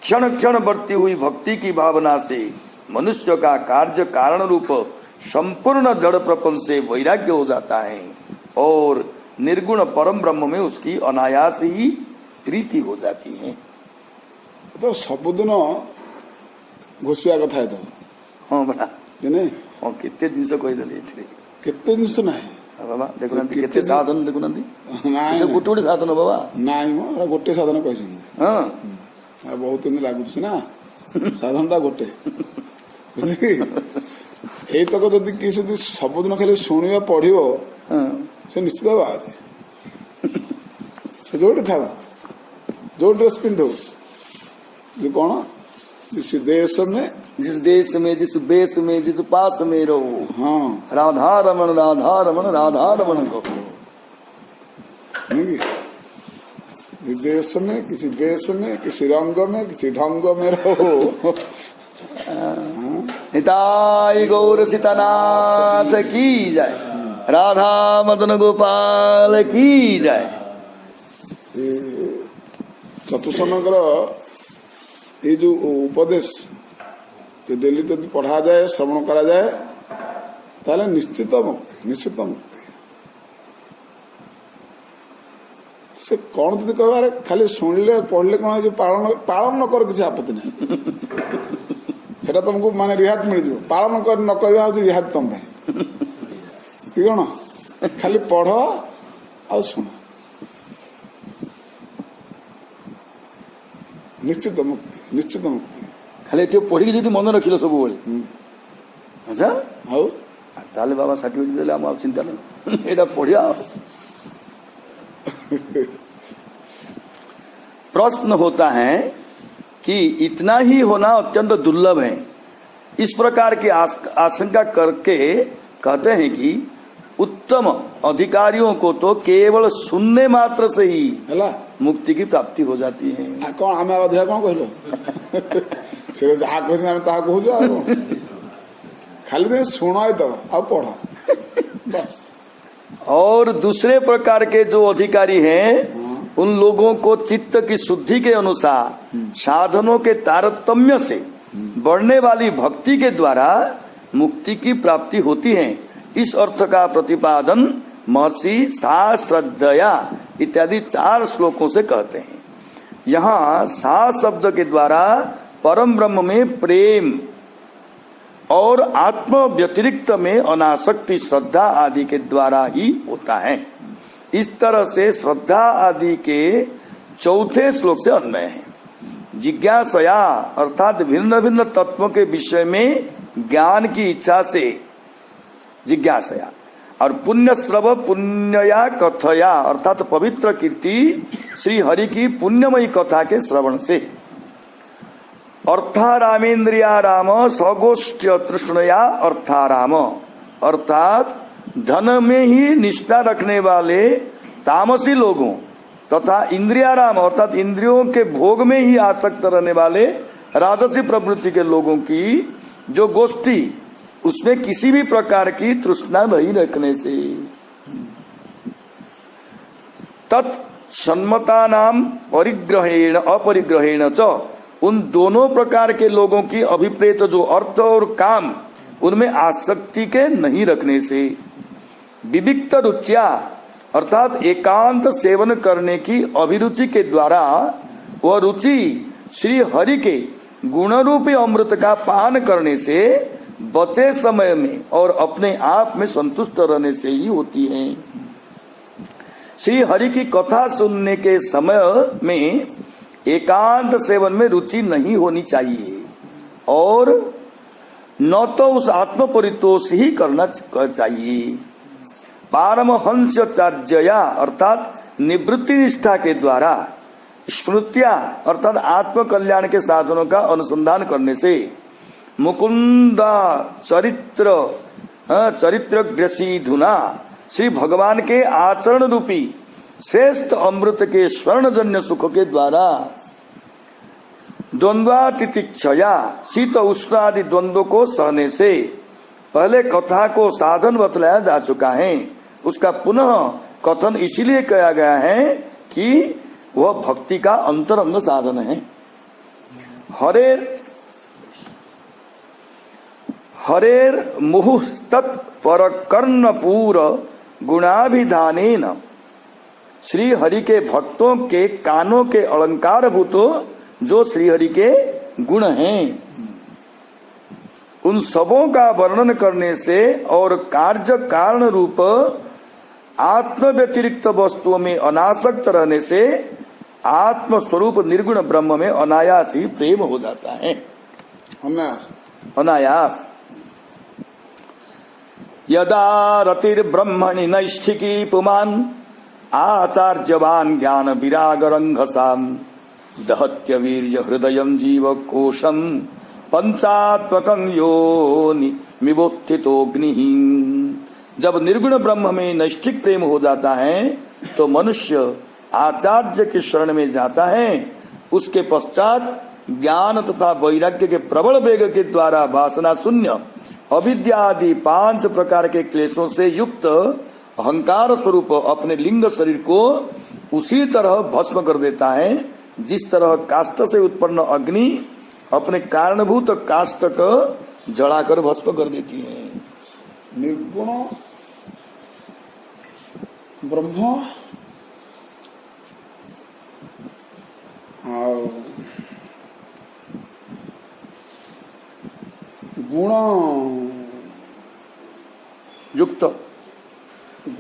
क्षण क्षण बढ़ती हुई भक्ति की भावना से मनुष्य का कार्य कारण रूप संपूर्ण जड़ प्रपंच से वैराग्य हो जाता है और निर्गुण परम ब्रह्म में उसकी अनायास ही प्रीति हो जाती है। तो सबुदिन घुसवा कथा है तो हाँ बड़ा नहीं हाँ केते जिनस कहीदेली केते जिनस ना बाबा देखुनांती केते साधन देखुनांती नाଇଁ गोटे गोटे साधन बाबा नाଇଁ म गोटे साधन କହିଛନ୍ତି हाँ बहुत दिन लागुଛି ना साधन टा गोटे ଏଇ ତକ ଯଦି କିଛି ଯଦି ସବୁଦିନ ଖାଲି ଶୁଣିବ ପଢିବ ସେ ନିଶ୍ଚିତ ବାଦ ସେ ଯୋଉଠି ଥାଉ जो ड्रेस पिंधो जो कौन जिस देश में जिस बेस में जिस पास में रहो हाँ राधा रमन को देश में किसी बेस में किसी रंग में किसी ढंग में रहो। निताई गौर सीतानाथ की जाए, राधा मदन गोपाल की जाए। चतुर्सनकर ये जो उपदेश जो डेली यदि पढ़ा जाए श्रवण करा जाए ताले निश्चित मुक्ति से कौन दीदी कहबार खाली शुणिले पढ़ले कौन जो पालन पालन न कर किसी आपत्ति नहीं सेटा तुमको माने रिहात मिल जाओ पालन कर न करवा हूँ रिहात तुम कि कौन खाली पढ़ आ शुण निश्चित मुक्ति खाली एत पढ़ी जी मन रखिल सब अच्छा ଆଉ ताले बाबा सर्टिफिकेट देले हम चिंता नहीं एटा पढ़िया प्रश्न होता है कि इतना ही होना अत्यंत दुर्लभ है। इस प्रकार की आशंका करके कहते हैं कि उत्तम अधिकारियों को तो केवल सुनने मात्र से ही ହେଲା मुक्ति की प्राप्ति हो जाती है। कौन आम अधिक कौन कहल से जहाँ कह आम ता कहूँ खाली दिन शुण तो आ पढ़ बस। और दूसरे प्रकार के जो अधिकारी हैं उन लोगों को चित्त की शुद्धि के अनुसार साधनों के तारतम्य से बढ़ने वाली भक्ति के द्वारा मुक्ति की प्राप्ति होती है। इस अर्थ का प्रतिपादन महर्षि सा श्रद्धया इत्यादि 4 श्लोकों से कहते हैं। यहाँ सा शब्द के द्वारा परम ब्रह्म में प्रेम और आत्म व्यतिरिक्त में अनासक्ति श्रद्धा आदि के द्वारा ही होता है। इस तरह से श्रद्धा आदि के 4थे श्लोक से अन्वय है। जिज्ञासया अर्थात भिन्न भिन्न तत्वों के विषय में ज्ञान की इच्छा से जिज्ञासया और पुण्य श्रव पुण्यया कथया अर्थात पवित्र कीर्ति श्री हरि की पुण्यमयी कथा के श्रवण से अर्थारामेन्द्रियाराम सगोष्ठ्य तृष्णया अर्थाराम अर्थात धन में ही निष्ठा रखने वाले तामसी लोगों तथा इंद्रियाराम अर्थात इंद्रियों के भोग में ही आसक्त रहने वाले राजसी प्रवृत्ति के लोगों की जो गोष्ठी उसमें किसी भी प्रकार की तृष्णा नहीं रखने से तत्सन्मता नाम परिग्रहेण अपरिग्रहेण च उन दोनों प्रकार के लोगों की अभिप्रेत जो अर्थ और काम उनमें आसक्ति के नहीं रखने से विविक्त रुचिया अर्थात एकांत सेवन करने की अभिरुचि के द्वारा वह रुचि श्री हरि के गुण रूपी अमृत का पान करने से बचे समय में और अपने आप में संतुष्ट रहने से ही होती है। श्री हरि की कथा सुनने के समय में एकांत सेवन में रुचि नहीं होनी चाहिए और न तो उस आत्म परितोष ही करना चाहिए। पारमहंस चार्जया अर्थात निवृत्ति निष्ठा के द्वारा स्मृत्या अर्थात आत्म कल्याण के साधनों का अनुसंधान करने से मुकुंदा चरित्र ग्रसी धुना श्री भगवान के आचरण रूपी श्रेष्ठ अमृत के स्वर्णजन्य सुख के द्वारा द्वंद्वातिथिक्षया शीत उष्ण आदि द्वंद्व को सहने से पहले कथा को साधन बतलाया जा चुका है। उसका पुनः कथन इसीलिए किया गया है कि वह भक्ति का अंतरंग साधन है। हरेर मुहुः तत्पर कर्णपूर गुणाभिधानेन श्री हरि के भक्तों के कानों के अलंकार भूतो जो श्री हरि के गुण हैं उन सबों का वर्णन करने से और कार्य कारण रूप आत्म व्यतिरिक्त वस्तुओं में अनासक्त रहने से आत्म स्वरूप निर्गुण ब्रह्म में अनायास ही प्रेम हो जाता है। अनायास यदा रतिर्ब्रह्मणि नैष्ठिकी पुमान आचार्यवान ज्ञान विराग रंघसाम दहत्य वीर्य हृदय जीव कोशम पंचात्मकं योनि मिवोत्थितोग्नि। जब निर्गुण ब्रह्म में नैष्ठिक प्रेम हो जाता है तो मनुष्य आचार्य के शरण में जाता है। उसके पश्चात ज्ञान तथा वैराग्य के प्रबल वेग के द्वारा वासना शून्य अविद्या आदि 5 प्रकार के क्लेशों से युक्त अहंकार स्वरूप अपने लिंग शरीर को उसी तरह भस्म कर देता है जिस तरह काष्ठ से उत्पन्न अग्नि अपने कारणभूत काष्ठ को जलाकर भस्म कर देती है। निर्गुण ब्रह्म गुण युक्त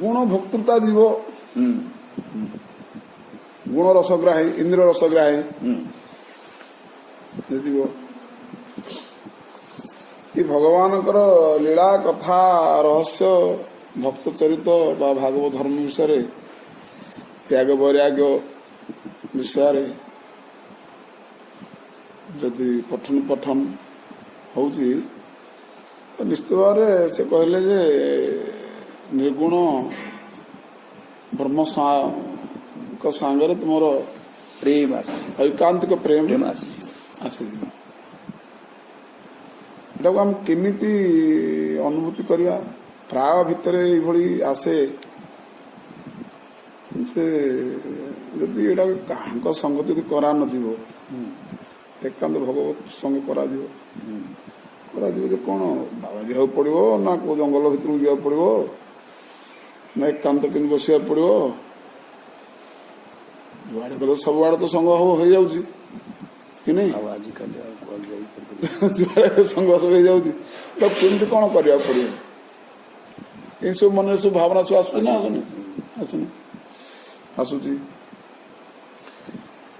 गुण भोक्तृता जीव हम्म, गुण रसग्राही इंद्र रसग्राही जीव ये भगवानकर लीला कथा रहस्य भक्त चरित बा भागवत धर्म विषय त्याग वैराग्य विषय जदि पठन पठन होउची तो निश्चित भाव से कहले जे निर्गुण ब्रह्म सांगरे तुमर प्रेम आस ऐकांतिक प्रेम प्रेम आस आसीଯିବ ଏଟାକୁ ଆମେ କେମିତି ଅନୁଭୂତି କରିବା ପ୍ରାୟ ଭିତରେ ଏଇଭଳି ଆସେ ଯେ ଯଦି ଏଇଟା କାହାଙ୍କ ସଙ୍ଗ ଯଦି କରାନଯିବ ଏକାନ୍ତ ଭଗବତ ସଙ୍ଗ କରାଯିବ ଯେ କଣ ବାବା ଯିବାକୁ ପଡିବ ନା କୋଉ ଜଙ୍ଗଲ ଭିତରକୁ ଯିବାକୁ ପଡିବ ନା ଏକାନ୍ତ କେମିତି ବସିବାକୁ ପଡିବ ଯୁଆଡେ ଗଲେ ସବୁଆଡେ ତ ସଙ୍ଗ ହେଇଯାଉଛି କି ନାଇଁ ଆଉ ଆଜିକାଲି ଆଉ କୁଆଡେ ଯାଇପାରିବେନି। ଯୁଆଡେ ସଙ୍ଗ ସବୁ ହେଇଯାଉଛି କେମିତି କଣ କରିବାକୁ ପଡିବ ଏସବୁ ମନରେ ସବୁ ଭାବନା ସବୁ ଆସୁଛି ନା ଆସୁନି ଆସୁଛି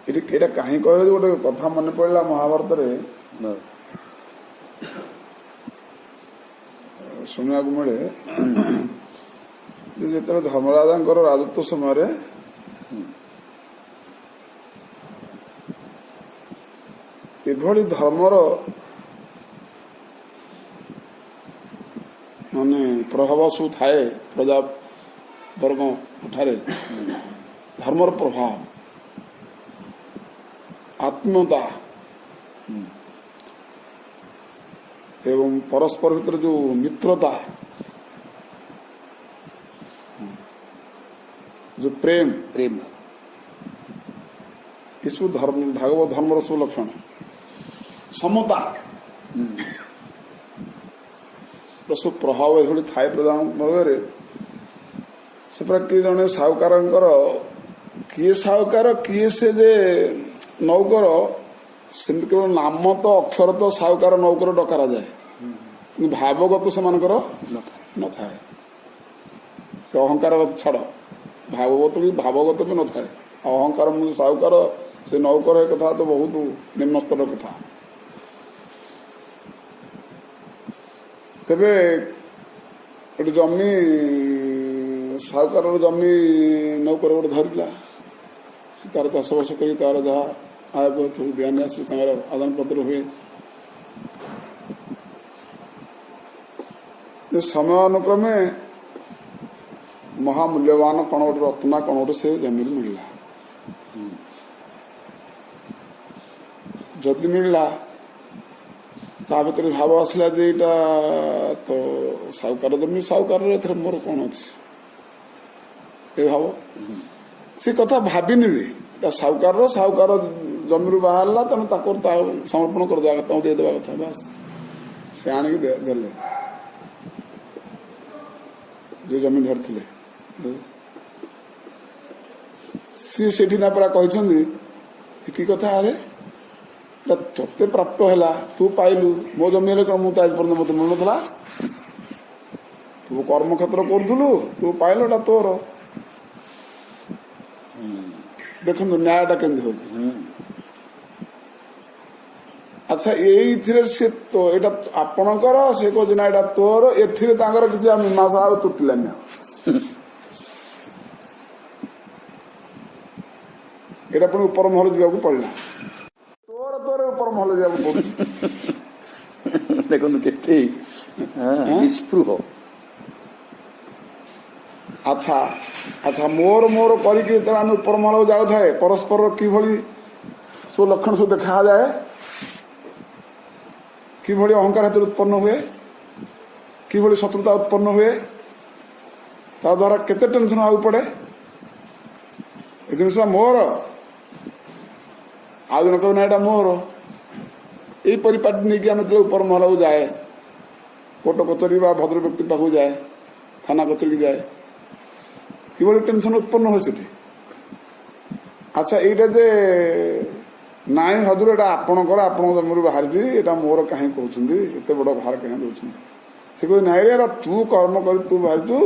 ଏଇଟା କାହିଁ କହିବ ଗୋଟେ କଥା ମନେ ପଡିଲା ମହାଭାରତରେ ନା, ଶୁଣିବାକୁ ମିଳେ ଯେ ଯେତେବେଳେ ଧର୍ମରାଜାଙ୍କର ରାଜତ୍ୱ ସମୟରେ ଏଭଳି ଧର୍ମର ମାନେ ପ୍ରଭାବ ସବୁ ଥାଏ ପ୍ରଜା ବର୍ଗ ଠାରେ ଧର୍ମର ପ୍ରଭାବ ଆତ୍ମୀୟତା ଏବଂ ପରସ୍ପର ଭିତରେ ଯୋଉ ମିତ୍ରତା ଯୋଉ ପ୍ରେମ ପ୍ରେମ ଏସବୁ ଧର୍ମ ଭାଗବତ ଧର୍ମର ସବୁ ଲକ୍ଷଣ ସମତା ସବୁ ପ୍ରଭାବ ଏଭଳି ଥାଏ ପ୍ରଜା ବର୍ଗରେ ସେ ପୁରା କିଏ ଜଣେ ସାହୁକାରଙ୍କର କିଏ ସାହୁକାର କିଏ ସେ ଯେ ନୌକର ସେମିତି କେବଳ ନାମ ତ ଅକ୍ଷର ତ ସାହୁକାର ନୌକର ଡକାରାଯାଏ କିନ୍ତୁ ଭାବଗତ ସେମାନଙ୍କର ନଥାଏ ସେ ଅହଙ୍କାର ଛାଡ ଭାବଗତ ବି ନଥାଏ ଅହଙ୍କାର ମୁଁ ସାହୁକାର ସେ ନୌକର ଏ କଥା ତ ବହୁତ ନିମ୍ନସ୍ତର କଥା ତେବେ ଗୋଟେ ଜମି ସାହୁକାରର ଜମି ନୌକର ଗୋଟେ ଧରିଲା ସେ ତାର ଚାଷବାସ କରି ତାର ଯାହା ଆୟ ସବୁ ଧ୍ୟାନ ଆସିବ ତାଙ୍କର ଆଦାନ ପତ୍ର ହୁଏ ସମୟ ଅନୁକ୍ରମେ ମହାମୂଲ୍ୟବାନ କଣ ଗୋଟେ ରତ୍ନା କଣ ଗୋଟେ ସେ ଜମିରୁ ମିଳିଲା ଯଦି ମିଳିଲା ତା ଭିତରେ ଭାବ ଆସିଲା ଯେ ଏଇଟା ତ ସାହୁକାର ଜମି ସାହୁକାରର ଏଥିରେ ମୋର କଣ ଅଛି ଏ ଭାବ ସେ କଥା ଭାବିନି ବି ଏଟା ସାହୁକାର ଜମିରୁ ବାହାରିଲା ତେଣୁ ତାକୁ ସମର୍ପଣ କରିଦେବା କଥା ତାଙ୍କୁ ଦେଇଦେବା କଥା ବାସ୍ ସେ ଆଣିକି ଦେଲେ ଯେ ଜମି ଧରିଥିଲେ ସିଏ ସେଠି ନା ପରା କହିଛନ୍ତି କି କଥା ଆରେ ତତେ ପ୍ରାପ୍ତ ହେଲା ତୁ ପାଇଲୁ ମୋ ଜମି ହେଲେ କଣ ମୁଁ ତ ଆଜି ପର୍ଯ୍ୟନ୍ତ ମତେ ମିଳୁନଥିଲା ତୁ କର୍ମକ୍ଷେତ୍ର କରୁଥିଲୁ ତୁ ପାଇଲୁ ଏଟା ତୋର ଦେଖନ୍ତୁ ନ୍ୟାୟଟା କେମିତି ହଉଛି ଆଚ୍ଛା ଏଇଥିରେ ସେ ଏଇଟା ଆପଣଙ୍କର ସେ କହୁଛି ନା ଏଇଟା ତୋର ଏଥିରେ ତାଙ୍କର କିଛି ମୀମାଂସା ଆଉ ତୁଟିଲାନି ଏଇଟା ପୁଣି ଉପର ମହଲ ଯିବାକୁ ପଡିଲା ତୋର ଉପର ମହଲ ଯିବାକୁ ପଡୁଛି ଦେଖନ୍ତୁ କେତେ ନିଷ୍ପୃହ ଆଚ୍ଛା ମୋର କରିକି ଯେତେବେଳେ ଆମେ ଉପର ମହଲକୁ ଯାଉଥାଏ ପରସ୍ପରର କିଭଳି ସବୁ ଲକ୍ଷଣ ସବୁ ଦେଖାଯାଏ କିଭଳି ଅହଙ୍କାର ହେତୁ ଉତ୍ପନ୍ନ ହୁଏ କିଭଳି ଶତ୍ରୁତା ଉତ୍ପନ୍ନ ହୁଏ ତା ଦ୍ୱାରା କେତେ ଟେନସନ ହବାକୁ ପଡେ ଏ ଜିନିଷ ମୋର ଆଉ ଜଣେ କହିବ ନା ଏଇଟା ମୋର ଏଇ ପରିପାଟି ନେଇକି ଆମେ ଯେତେବେଳେ ଉପର ମହଲାକୁ ଯାଏ କୋର୍ଟ କଚେରୀ ବା ଭଦ୍ର ବ୍ୟକ୍ତି ପାଖକୁ ଯାଏ ଥାନା କଚେରୀକି ଯାଏ କିଭଳି ଟେନସନ ଉତ୍ପନ୍ନ ହୁଏ ସେଠି ଆଚ୍ଛା ଏଇଟା ଯେ ନାଇଁ ହଜୁର ଏଇଟା ଆପଣଙ୍କର, ଆପଣଙ୍କ ଜନ୍ମରୁ ବାହାରିଛି, ଏଇଟା ମୋର କାହିଁ କହୁଛନ୍ତି, ଏତେ ବଡ ଭାର କାହିଁ ଦଉଛନ୍ତି? ସେ କହୁଛି ନାଇଁ ରେ, ଏଇଟା ତୁ କର୍ମ କରି ତୁ ବାହାରିଛୁ,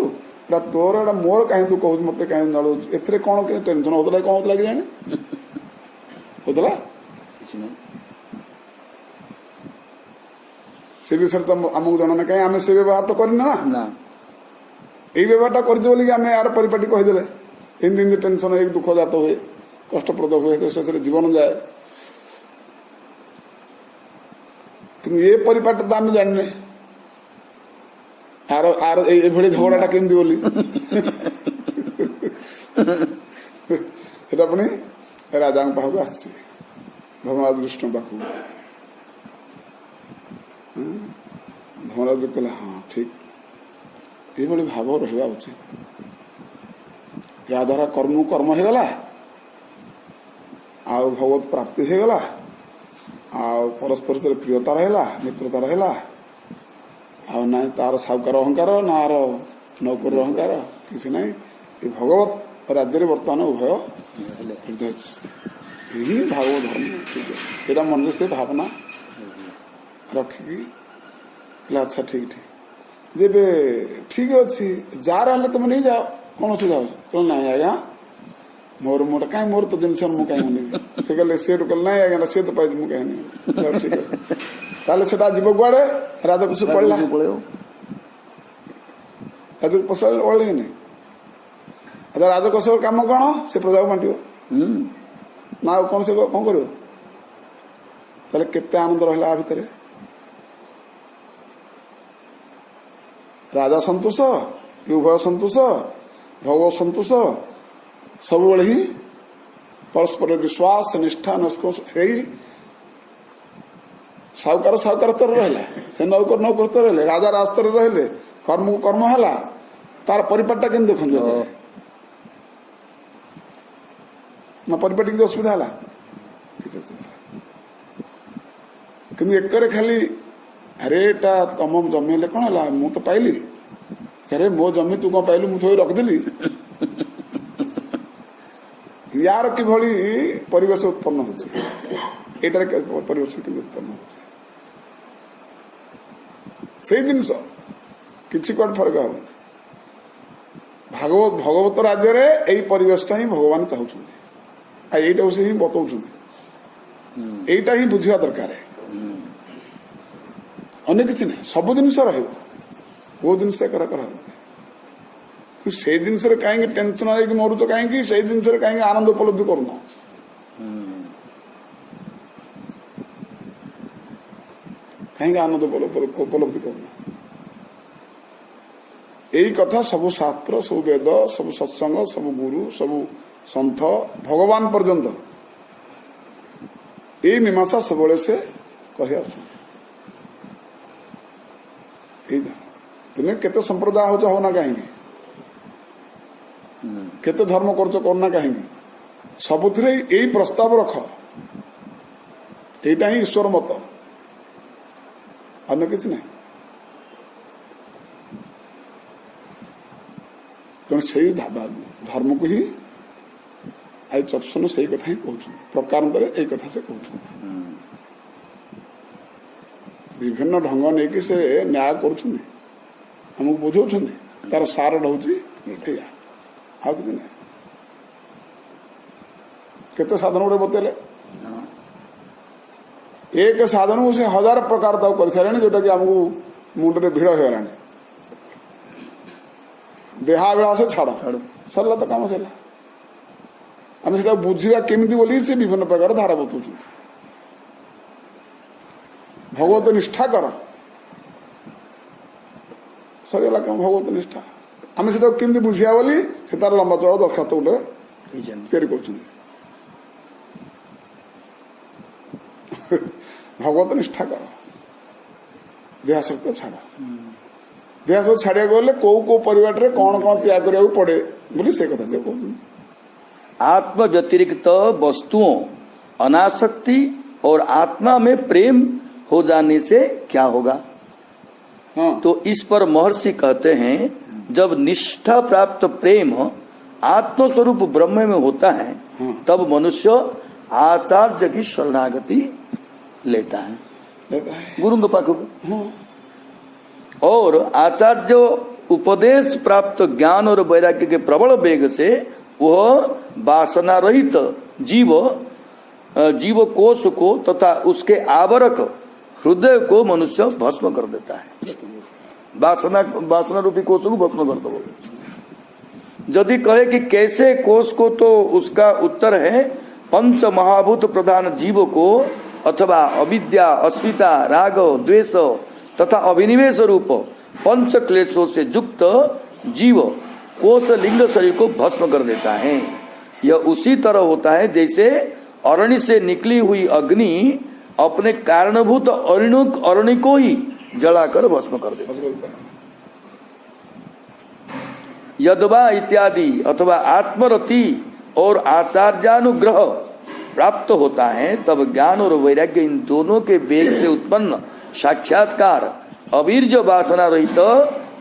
ଏଇଟା ତୋର, ଏଇଟା ମୋର କାହିଁ ତୁ କହୁଛୁ, ମତେ କାହିଁ ଜଳଉଛୁ? ଏଥିରେ କଣ ଟେନସନ ହଉଥିଲା? କଣ ହଉଥିଲା କି ଜାଣି ହଉଥିଲା? କିଛି ନାହିଁ। ସେ ବିଷୟରେ ତ ଆମକୁ ଜଣା ନାହିଁ, କାହିଁ ଆମେ ସେ ବ୍ୟବହାର ତ କରିନା ନା। ନା ଏଇ ବ୍ୟବହାରଟା କରିଛୁ ବୋଲିକି ଆମେ ୟାର ପରିପାଟି କହିଦେଲେ। ଏମିତି ଏମିତି ଟେନସନ ହେଇକି ଦୁଃଖ ଜାତ ହୁଏ, କଷ୍ଟପ୍ରଦ ହୁଏ, ଶେଷରେ ଜୀବନ ଯାଏ। କିନ୍ତୁ ଏ ପରିପାଟି ତ ଆମେ ଜାଣିନେ ଆର ଆର ଏଇଭଳି ଝଗଡାଟା କେମିତି ବୋଲି। ସେଟା ପୁଣି ରାଜାଙ୍କ ପାଖକୁ ଆସିଛି, ଧର୍ମରାଜ ବିଷ୍ଣୁ ପାଖକୁ। ଧର୍ମରାଜ କହିଲେ ହଁ ଠିକ, ଏଇଭଳି ଭାବ ରହିବା ଉଚିତ। ଏହା ଦ୍ୱାରା କର୍ମ ହେଇଗଲା, ଆଉ ଭଗବତ ପ୍ରାପ୍ତି ହେଇଗଲା, ଆଉ ପରସ୍ପର ଭିତରେ ପ୍ରିୟତା ରହିଲା, ମିତ୍ରତା ରହିଲା। ଆଉ ନାହିଁ ତାର ସାଉକାର ଅହଙ୍କାର, ନା ଆର ନୌକର ଅହଙ୍କାର, କିଛି ନାହିଁ। ଏ ଭଗବତ ରାଜ୍ୟରେ ବର୍ତ୍ତମାନ ଉଭୟ ଏହି ଭାଗବତ ଧର୍ମ ଠିକ ଅଛି। ଏଇଟା ମନରେ ସେ ଭାବନା ରଖିକି ଆଚ୍ଛା ଠିକ ଠିକ, ଯେବେ ଠିକ ଅଛି ଯାହାର ହେଲେ ତମେ ନେଇଯାଅ, କଣ ଅସୁବିଧା ହଉଛି? କହିଲେ ନାଇଁ ଆଜ୍ଞା, ମୋର କାହିଁ, ମୋର ତ ଜିନିଷ ମୁଁ କାହିଁ ନେବି? ସେ କହିଲେ ସେଠୁ କହିଲେ ନାଇଁ ଆଜ୍ଞା, ସେ ତ ପାଇଛି, ମୁଁ କାହିଁ ନେବି? ଠିକ ଅଛି, ତାହେଲେ ସେଟା ଯିବ କୁଆଡେ? ରାଜକୋଷ ପଳେଇଲା। ରାଜକୋଷ ପଳେଇଲେ କି ନାଇଁ? ରାଜକୋଷର କାମ କଣ? ସେ ପ୍ରଜାକୁ ବାଣ୍ଟିବ ନା ଆଉ କଣ? ସେ କଣ କରିବ? ତାହେଲେ କେତେ ଆନନ୍ଦ ରହିଲା ଆ ଭିତରେ? ରାଜା ସନ୍ତୋଷ, ଉଭୟ ସନ୍ତୋଷ, ଭଗବତ ସନ୍ତୋଷ, ସବୁବେଳେ ହିଁ ପରସ୍ପର ବିଶ୍ୱାସ ନିଷ୍ଠା ହେଇ ସାହୁକାର ସ୍ତରରେ ରହିଲା, ସେ ନୌକର ସ୍ତରରେ ରହିଲେ, ରାଜା ରାଜସ୍ତରରେ ରହିଲେ, କର୍ମକୁ କର୍ମ ହେଲା। ତାର ପରିପାଟଟା କେମିତି ଦେଖନ୍ତୁ? ନା ପରିପାଟି କିଛି ଅସୁବିଧା ହେଲା? କିଛି ଅସୁବିଧା। କିନ୍ତୁ ଏକରେ ଖାଲି ଆରେ ଏଟା ତମ ଜମି ହେଲେ କଣ ହେଲା, ମୁଁ ତ ପାଇଲି, ଆରେ ମୋ ଜମି ତୁ କଣ ପାଇଲୁ, ମୁଁ ଥୋଇ ରଖିଥିଲି। ୟାର କିଭଳି ପରିବେଶ ଉତ୍ପନ୍ନ ହଉଛି, ଏଇଟାରେ ପରିବେଶ କେମିତି ଉତ୍ପନ୍ନ ହଉଛି? ସେଇ ଜିନିଷ କିଛି କୁଆଡେ ଫରକ ହବନି। ଭଗବତ ରାଜ୍ୟରେ ଏଇ ପରିବେଶଟା ହିଁ ଭଗବାନ ଚାହୁଁଛନ୍ତି, ଆଉ ଏଇଟାକୁ ସେ ହିଁ ବତଉଛନ୍ତି। ଏଇଟା ହିଁ ବୁଝିବା ଦରକାର। ଅନ୍ୟ କିଛି ନାହିଁ, ସବୁ ଜିନିଷ ରହିବ, କୋଉ ଜିନିଷ ଏକର ହବନି। ସେଇ ଜିନିଷରେ କାହିଁକି ଟେନସନ ହେଇକି ମରୁଛ? କାହିଁକି ସେଇ ଜିନିଷରେ କାହିଁକି ଆନନ୍ଦ ଉପଲବ୍ଧି କରୁନ? କାହିଁକି ଆନନ୍ଦ ଉପଲବ୍ଧି କରୁନ? ଏଇ କଥା ସବୁ ଶାସ୍ତ୍ର, ସବୁ ବେଦ, ସବୁ ସତ୍ସଙ୍ଗ, ସବୁ ଗୁରୁ, ସବୁ ସନ୍ଥ, ଭଗବାନ ପର୍ଯ୍ୟନ୍ତ ଏଇ ମୀମାଂସା ସବୁବେଳେ ସେ କହି ଆସୁଛନ୍ତି। ତୁମେ କେତେ ସମ୍ପ୍ରଦାୟ ହଉଛ ହଉନା କାହିଁକି, କେତେ ଧର୍ମ କରୁଛ କରୁନା କାହିଁକି, ସବୁଥିରେ ଏଇ ପ୍ରସ୍ତାବ ରଖ, ଏଇଟା ହିଁ ଈଶ୍ୱର ମତ, ଅନ୍ୟ କିଛି ନାହିଁ। ତେଣୁ ସେଇ ଧର୍ମକୁ ହିଁ ଆଇ ଚର୍ଚ୍ଚନ ସେଇ କଥା ହିଁ କହୁଛନ୍ତି, ପ୍ରକାରାନ୍ତରେ ଏଇ କଥା ସେ କହୁଛନ୍ତି। ବିଭିନ୍ନ ଢଙ୍ଗ ନେଇକି ସେ ନ୍ୟାୟ କରୁଛନ୍ତି, ଆମକୁ ବୁଝାଉଛନ୍ତି, ତାର ସାର ରହୁଛି ଏଇଆ, ଆଉ କିଛି ନାହିଁ। କେତେ ସାଧନ ଗୋଟେ ବତେଇଲେ, ଏକ ସାଧନକୁ ସେ ହଜାର ପ୍ରକାର ତାକୁ କରିସାରିଲେଣି, ଯୋଉଟା କି ଆମକୁ ମୁଣ୍ଡରେ ଭିଡ଼ ହେଇଗଲାଣି। ଦେହାବିଳାସ ଛାଡ, ସରିଲା ତ କାମ ସରିଲା। ଆମେ ସେଟା ବୁଝିବା କେମିତି ବୋଲି ସେ ବିଭିନ୍ନ ପ୍ରକାର ଧାରା ବତାଉଛନ୍ତି। ଭଗବତ ନିଷ୍ଠା କର, ସରିଗଲା କାମ, ଭଗବତ ନିଷ୍ଠା। ଆମେ ସେଟାକୁ କେମିତି ବୁଝିବା ବୋଲି ସେ ତାର ଲମ୍ବା ଚଳ ଦରଖାସ୍ତ ଗୋଟେ ତିଆରି କରୁଛନ୍ତି। ଭଗବତ ନିଷ୍ଠା କର, ଦେହାସକ୍ତ ଛାଡ। ଦେହାସକ୍ତ ଛାଡିବାକୁ ଗଲେ କୋଉ କୋଉ ପରିବାରରେ କଣ କଣ ତ୍ୟାଗ କରିବାକୁ ପଡେ ବୋଲି ସେ କଥା କହୁଛନ୍ତି। आत्म व्यतिरिक्त वस्तुओं, अनासक्ति और आत्मा में प्रेम हो जाने से क्या होगा? हाँ। तो इस पर महर्षि कहते हैं, जब निष्ठा प्राप्त प्रेम आत्मस्वरूप ब्रह्म में होता है, तब मनुष्य आचार्य की शरणागति लेता है गुरु के पाखु और आचार्य उपदेश प्राप्त ज्ञान और वैराग्य के प्रबल वेग से वह वासना रहित जीव कोश को तथा उसके आवरक हृदय को मनुष्य भस्म कर देता है। वासना रूपी कोश को भस्म कर दो। यदि कहे कि कैसे कोश को, तो उसका उत्तर है पंच महाभूत प्रधान जीव को अथवा अविद्या, अस्मिता, राग, द्वेष तथा अभिनिवेश रूप पंच क्लेशों से युक्त जीव कोश लिंग शरीर को भस्म कर देता है। यह उसी तरह होता है जैसे अरणि से निकली हुई अग्नि अपने कारणभूत अरणि को ही जलाकर भस्म कर देता है। यदवा इत्यादि अथवा आत्मरति और आचार्यानुग्रह प्राप्त होता है, तब ज्ञान और वैराग्य इन दोनों के वेग से उत्पन्न साक्षात्कार अवीर्य वासना रहित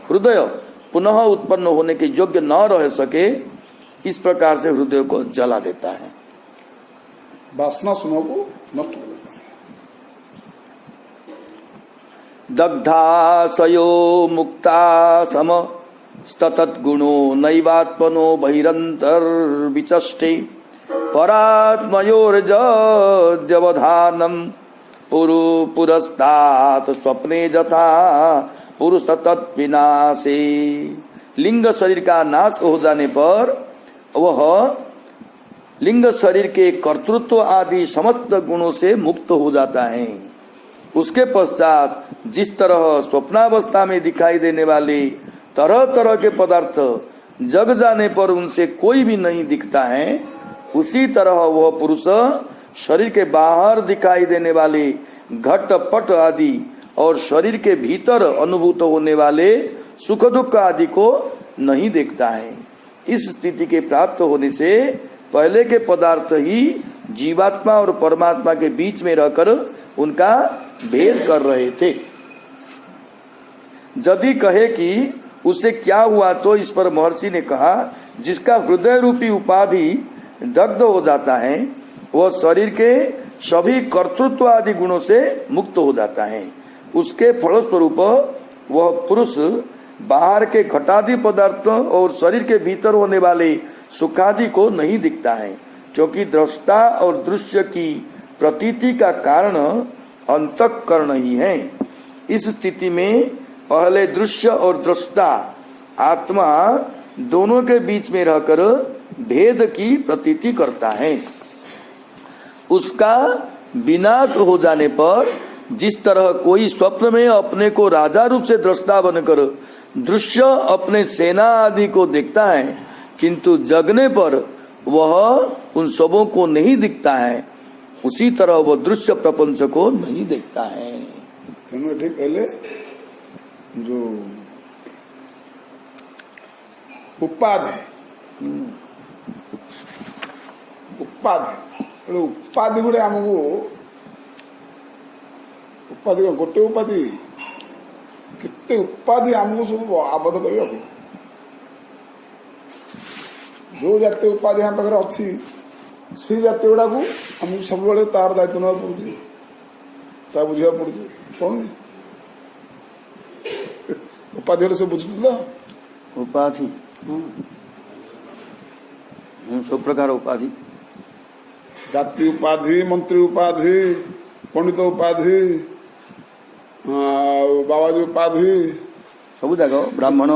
हृदय पुनः उत्पन्न होने के योग्य न रह सके, इस प्रकार से हृदय को जला देता है, वासना समूह को नष्ट कर देता है। दग्धासयो मुक्ता सम तत्गुणो नैवात्मनो बहिरंतर विचष्टे परात्मयोर्जवधानम पुरस्तात् स्वप्ने जथा पुरुष तत्विनाशे। लिंग शरीर का नाश हो जाने पर वह लिंग शरीर के कर्तृत्व आदि समस्त गुणों से मुक्त हो जाता है। उसके पश्चात जिस तरह स्वप्नावस्था में दिखाई देने वाले तरह तरह के पदार्थ जग जाने पर उनसे कोई भी नहीं दिखता है, उसी तरह वह पुरुष शरीर के बाहर दिखाई देने वाले घट पट आदि और शरीर के भीतर अनुभूत होने वाले सुख दुख आदि को नहीं देखता है। इस स्थिति के प्राप्त होने से पहले के पदार्थ ही जीवात्मा और परमात्मा के बीच में रहकर उनका भेद कर रहे थे। यदि कहे कि उसे क्या हुआ, तो इस पर महर्षि ने कहा, जिसका हृदय रूपी उपाधि दग्ध हो जाता है वह शरीर के सभी कर्तृत्व आदि गुणों से मुक्त हो जाता है। उसके फलस्वरूप वह पुरुष बाहर के घटादि पदार्थ और शरीर के भीतर होने वाले सुखादि को नहीं दिखता है, क्योंकि दृष्टा और दृश्य की प्रतीति का कारण अंतःकरण ही है। इस स्थिति में पहले दृश्य और दृष्टा आत्मा दोनों के बीच में रहकर भेद की प्रतीति करता है। उसका विनाश हो जाने पर जिस तरह कोई स्वप्न में अपने को राजा रूप से दृष्टा बनकर दृश्य अपने सेना आदि को देखता है, किंतु जगने पर वह उन सबों को नहीं दिखता है, उसी तरह वह दृश्य प्रपंच को नहीं देखता है। ठीक पहले जो उपाधि उपाधि गुड़े आमको उपाधि गोटे उपाधि केते उपाधि आमको सब आबद्ध कर जो जातीय उपाधि आम पाखे अच्छी से जातीय गुड़ा को आमको सब तार दायित्व ना पड़े ता बुझा पड़े कौन उपाधि से बुझुला उपाधि सब प्रकार उपाधि जाति उपाधि, मंत्री उपाधि, पंडित उपाधि, बाबाजी उपाधि सब जाग ब्राह्मण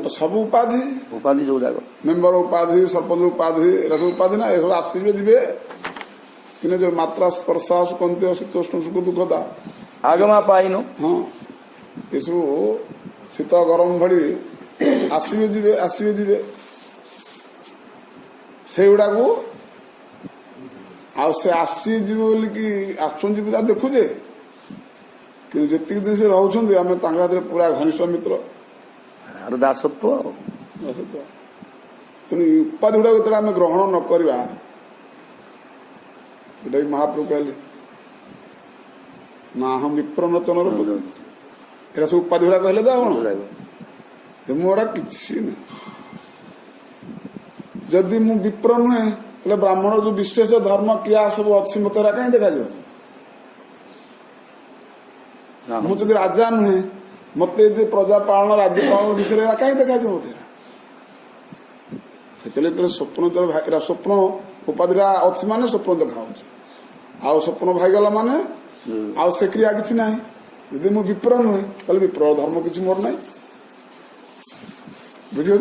सब उपाधि सब जाग मेम्बर उपाधि, सरपंच उपाधि, सब उपाधि ना ये आसवे जीवे कि जो मात्रा स्पर्शा सुखंत शीतोष्ण सुख दुखता आगमा पाइन हाँ ये सब शीत गरम भड़ी आसवे जीवे से गुड़ा को से आसी जीव बोल कि आसुन जीव देखुजे कि जी दिन से रोचे आम पूरा घनिष्ठ मित्र दासत्व तेणु उपाधि गुड़ा जो आम ग्रहण न करवा महाप्रभु कहले ना हम विप्रनचन एरा सब उपाधि गुड़ा कहले कौन मुड़ा कि जदि मु विप्र नुहे तेरे ब्राह्मण जो विशेष धर्म क्रिया सब अच्छी मत कहीं देखा मुझे राजा नुहे मत प्रजा पालन राज्य पालन विषय कहीं देखा मत स्वप्न स्वप्न उपाधि अच्छी मान स्वप्न देखा आउ स्वप्न भाईगला माने आउ से क्रिया किसी ना यदि मु विप्र नुहे तो विप्र धर्म किसी मोर ना बुझे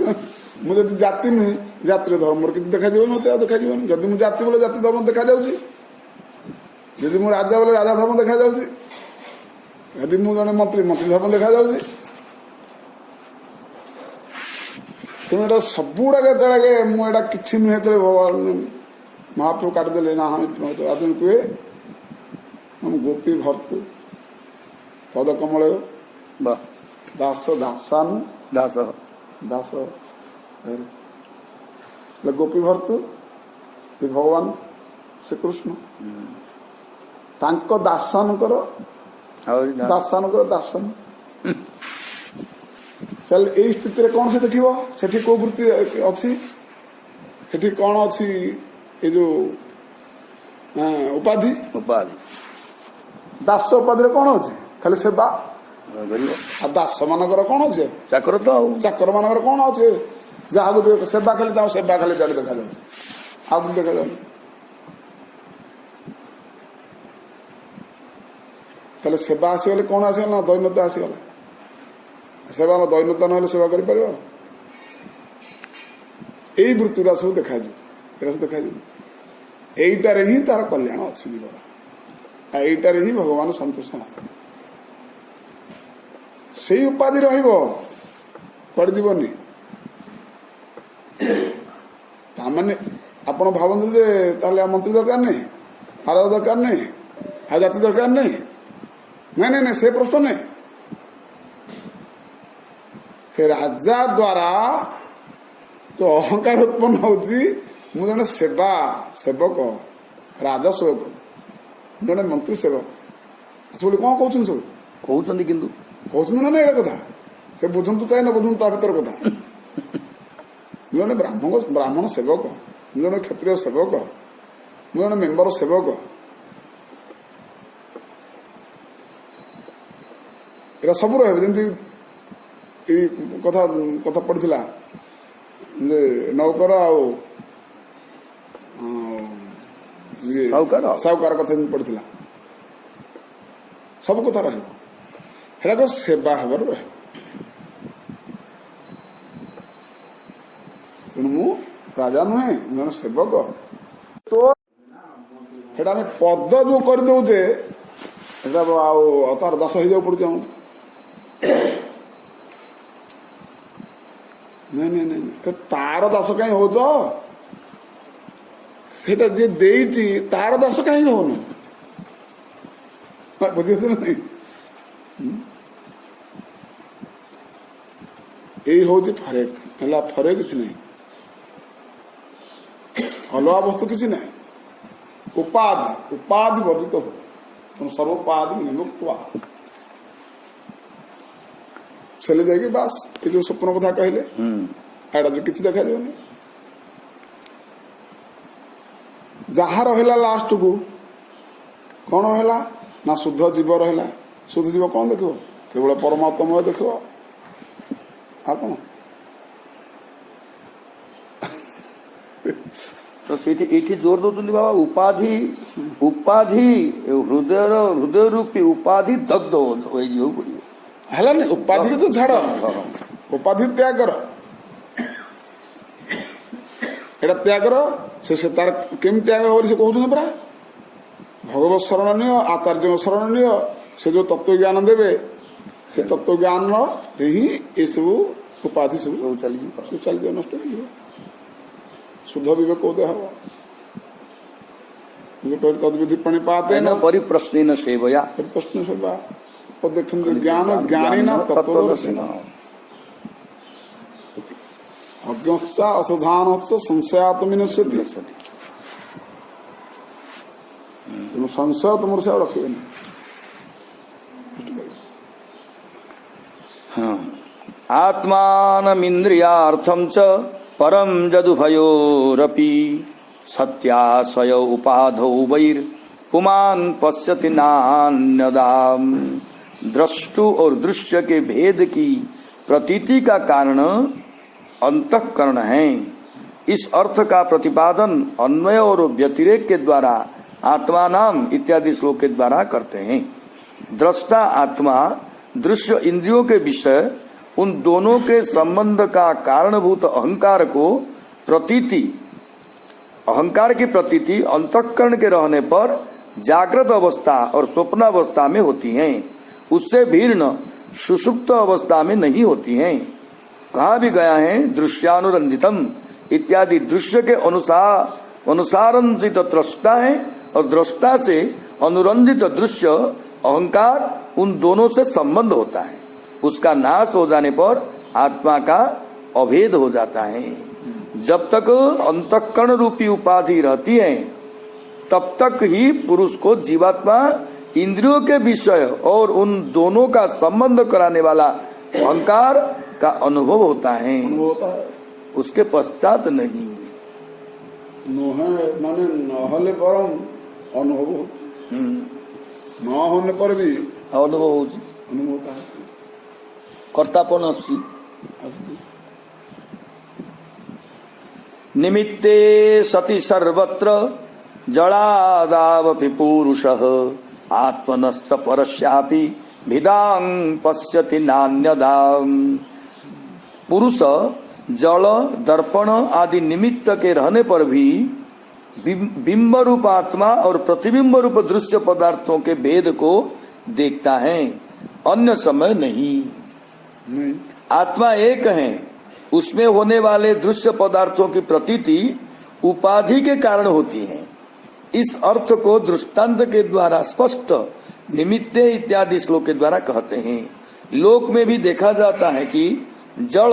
मुझे जाति नुहे जातिर धर्म कि देखा मत देखा जदि मुझे जाति बोले जाति धर्म देखा जाऊँगी यदि मु राजा बोले राजा धर्म देखा जाऊँगी यदि मु जने मंत्री मंत्री धर्म देखा जाऊँगी तेणु एटा सबुड़ा के मुझे किसी नुहे तो भगवान महाप्रभु काटिदेले ना हम आदमी कहे हम गोपी भर्तु पद कमल दास दासानु दास दास गोपी भर्तु भगवान श्री कृष्ण तांको दासानुकर दासानुकर दासन चल ए स्थिति कौन से देखिबो सेठी को वृत्ति अछि सेठी कौन अछि ये जो उपाधि उपाधि दास उपाधि कौन अच्छे खाली सेवा आ दास मानकर कौन अच्छे चाकर तो चाकर मानकर कौन अच्छे जहाँ सेवा खाली सेवा खाली जाके देखा जाए आउ देखा जाए ताले सेवा आसीगले कौन आसीगला ना दैन्यता आसीगला सेवा दैन्यता ना सेवा कर वृत्तिरा सब देखा सब देखा এইটার হি তার কল্যাণ আছে জীবন এইটার হি ভগবান সন্তোষ সেই উপাধি রহিব কুଆଡେ ଯିବନି ତାମାନେ ଆପଣ ଭାବନ୍ତୁ ଯେ ତାହେଲେ ମନ୍ତ୍ରୀ ଦରକାର ନାହିଁ ଆର ଦରକାର ନାହିଁ ଆଉ ଜାତି ଦରକାର ନାହିଁ ନାଇଁ ନାଇଁ ନାଇଁ ସେ ପ୍ରଶ୍ନ ନାହିଁ ରାଜା ଦ୍ୱାରା जो अहंकार उत्पन्न होची मु जने सेवा सेवक राजा सेवक जने मंत्री सेवक बोले कौन कहते सब कहते किंतु कहते ना ये कथा से बुझंतु चाहे ना बुझंतु ता भीतर कथा जने ब्राह्मण सेवक जने क्षत्रिय सेवक जने मेंबर सेवक एरा सब रहे जमी कथा कथा पड़ता जे नौकर साहूकार कथा पड़ता सब कथा रहा सेवा हबार रहे तेणु मु राजा नुहे जन सेवक तो पद जो करदे तार दास हो पड़े नहीं नहीं नहीं तार दास कहीं हो जे देती तार दास कहीं हो बुझे नहीं यही हूँ फरेक है फरेक किसी नहीं अलवा वस्तु किसी नहीं उपाधि उपाधि वर्जित हो सर्वोपाधि विमुक्त चले जाएगी बास ये जो स्वप्न कथा कहले एटा जो किसी देखा जाए जहाँ रहा लास्ट को कौन रहा ना शुद्ध जीव रहा शुद्ध जीव कौन देख केवल परमात्मा देख कौन तो ये जोर दौरान बाबा उपाधि उपाधि हृदय रूपी उपाधि दग्ध हो पड़ो है ना उपाधि तो छाड़ उपाधि त्याग कर एटा त्याग कर से तार केम त्याग हो कहते परा भगवत शरण नियो आचार्य शरण नियो से जो तत्व ज्ञान देवे से तत्व ज्ञान ही ये सब उपाधि सब चली नष्ट हो शुद्ध विवेक होते हम तद विधि प्रणिपाते न परिप्रश्न सेवया परिप्रश्न सेवा और देखें ज्ञान ज्ञानी ना तत्वदर्शी अज्ञा असधान संशयात्मिनश्यति संशय तुम से रखे आत्मानमिन्द्रियार्थं च परम जदुभयोरपि सत्याशय उपाधौ वैर पुमान पश्यति नान्यदाम। दृष्टु और दृश्य के भेद की प्रतीति का कारण अंतःकरण है। इस अर्थ का प्रतिपादन अन्वय और व्यतिरेक के द्वारा आत्मा नाम इत्यादि श्लोक के द्वारा करते हैं। दृष्टा आत्मा दृश्य इंद्रियों के विषय उन दोनों के संबंध का कारणभूत अहंकार को प्रतीति, अहंकार की प्रतीति अंतःकरण के रहने पर जागृत अवस्था और स्वप्नावस्था में होती हैं, उससे भिन्न सुषुप्त अवस्था में नहीं होती हैं। कहा भी गया है दृश्यानुरंजितम इत्यादि दृश्य के अनुसारंजित दृष्टा है और दृष्टा से अनुरंजित दृश्य अहंकार उन दोनों से संबंध होता है। उसका नाश हो जाने पर आत्मा का अभेद हो जाता है। जब तक अंतःकरण रूपी उपाधि रहती है तब तक ही पुरुष को जीवात्मा इंद्रियों के विषय और उन दोनों का संबंध कराने वाला अहंकार का अनुभव होता है, उसके पश्चात नहीं। माने नहले परम अनुभव, न होने पर भी अनुभव होता है, कर्तापन अच्छी। निमित्ते सति सर्वत्र जड़ादावपि पुरुषः आत्मनश्च परस्यापि भिदां पश्यति नान्यदाम्। पुरुष जल दर्पण आदि निमित्त के रहने पर भी बिंब रूप आत्मा और प्रतिबिंब रूप दृश्य पदार्थों के भेद को देखता है, अन्य समय नहीं। आत्मा एक है, उसमें होने वाले दृश्य पदार्थों की प्रतीति उपाधि के कारण होती है। इस अर्थ को दृष्टांत के द्वारा स्पष्ट निमित्ते इत्यादि श्लोक के द्वारा कहते हैं। लोक में भी देखा जाता है कि जल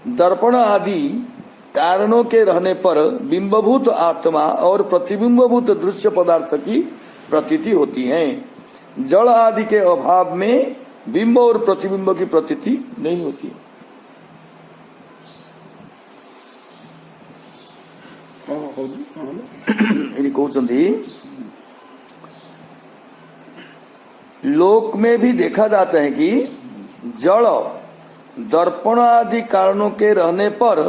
दर्पण आदि कारणों के रहने पर बिंबभूत आत्मा और प्रतिबिंबभूत दृश्य पदार्थ की प्रतीति होती है। जल आदि के अभाव में बिंब और प्रतिबिंब की प्रतीति नहीं होती है। लोक में भी देखा जाता है कि जल दर्पण आदि कारणों के रहने पर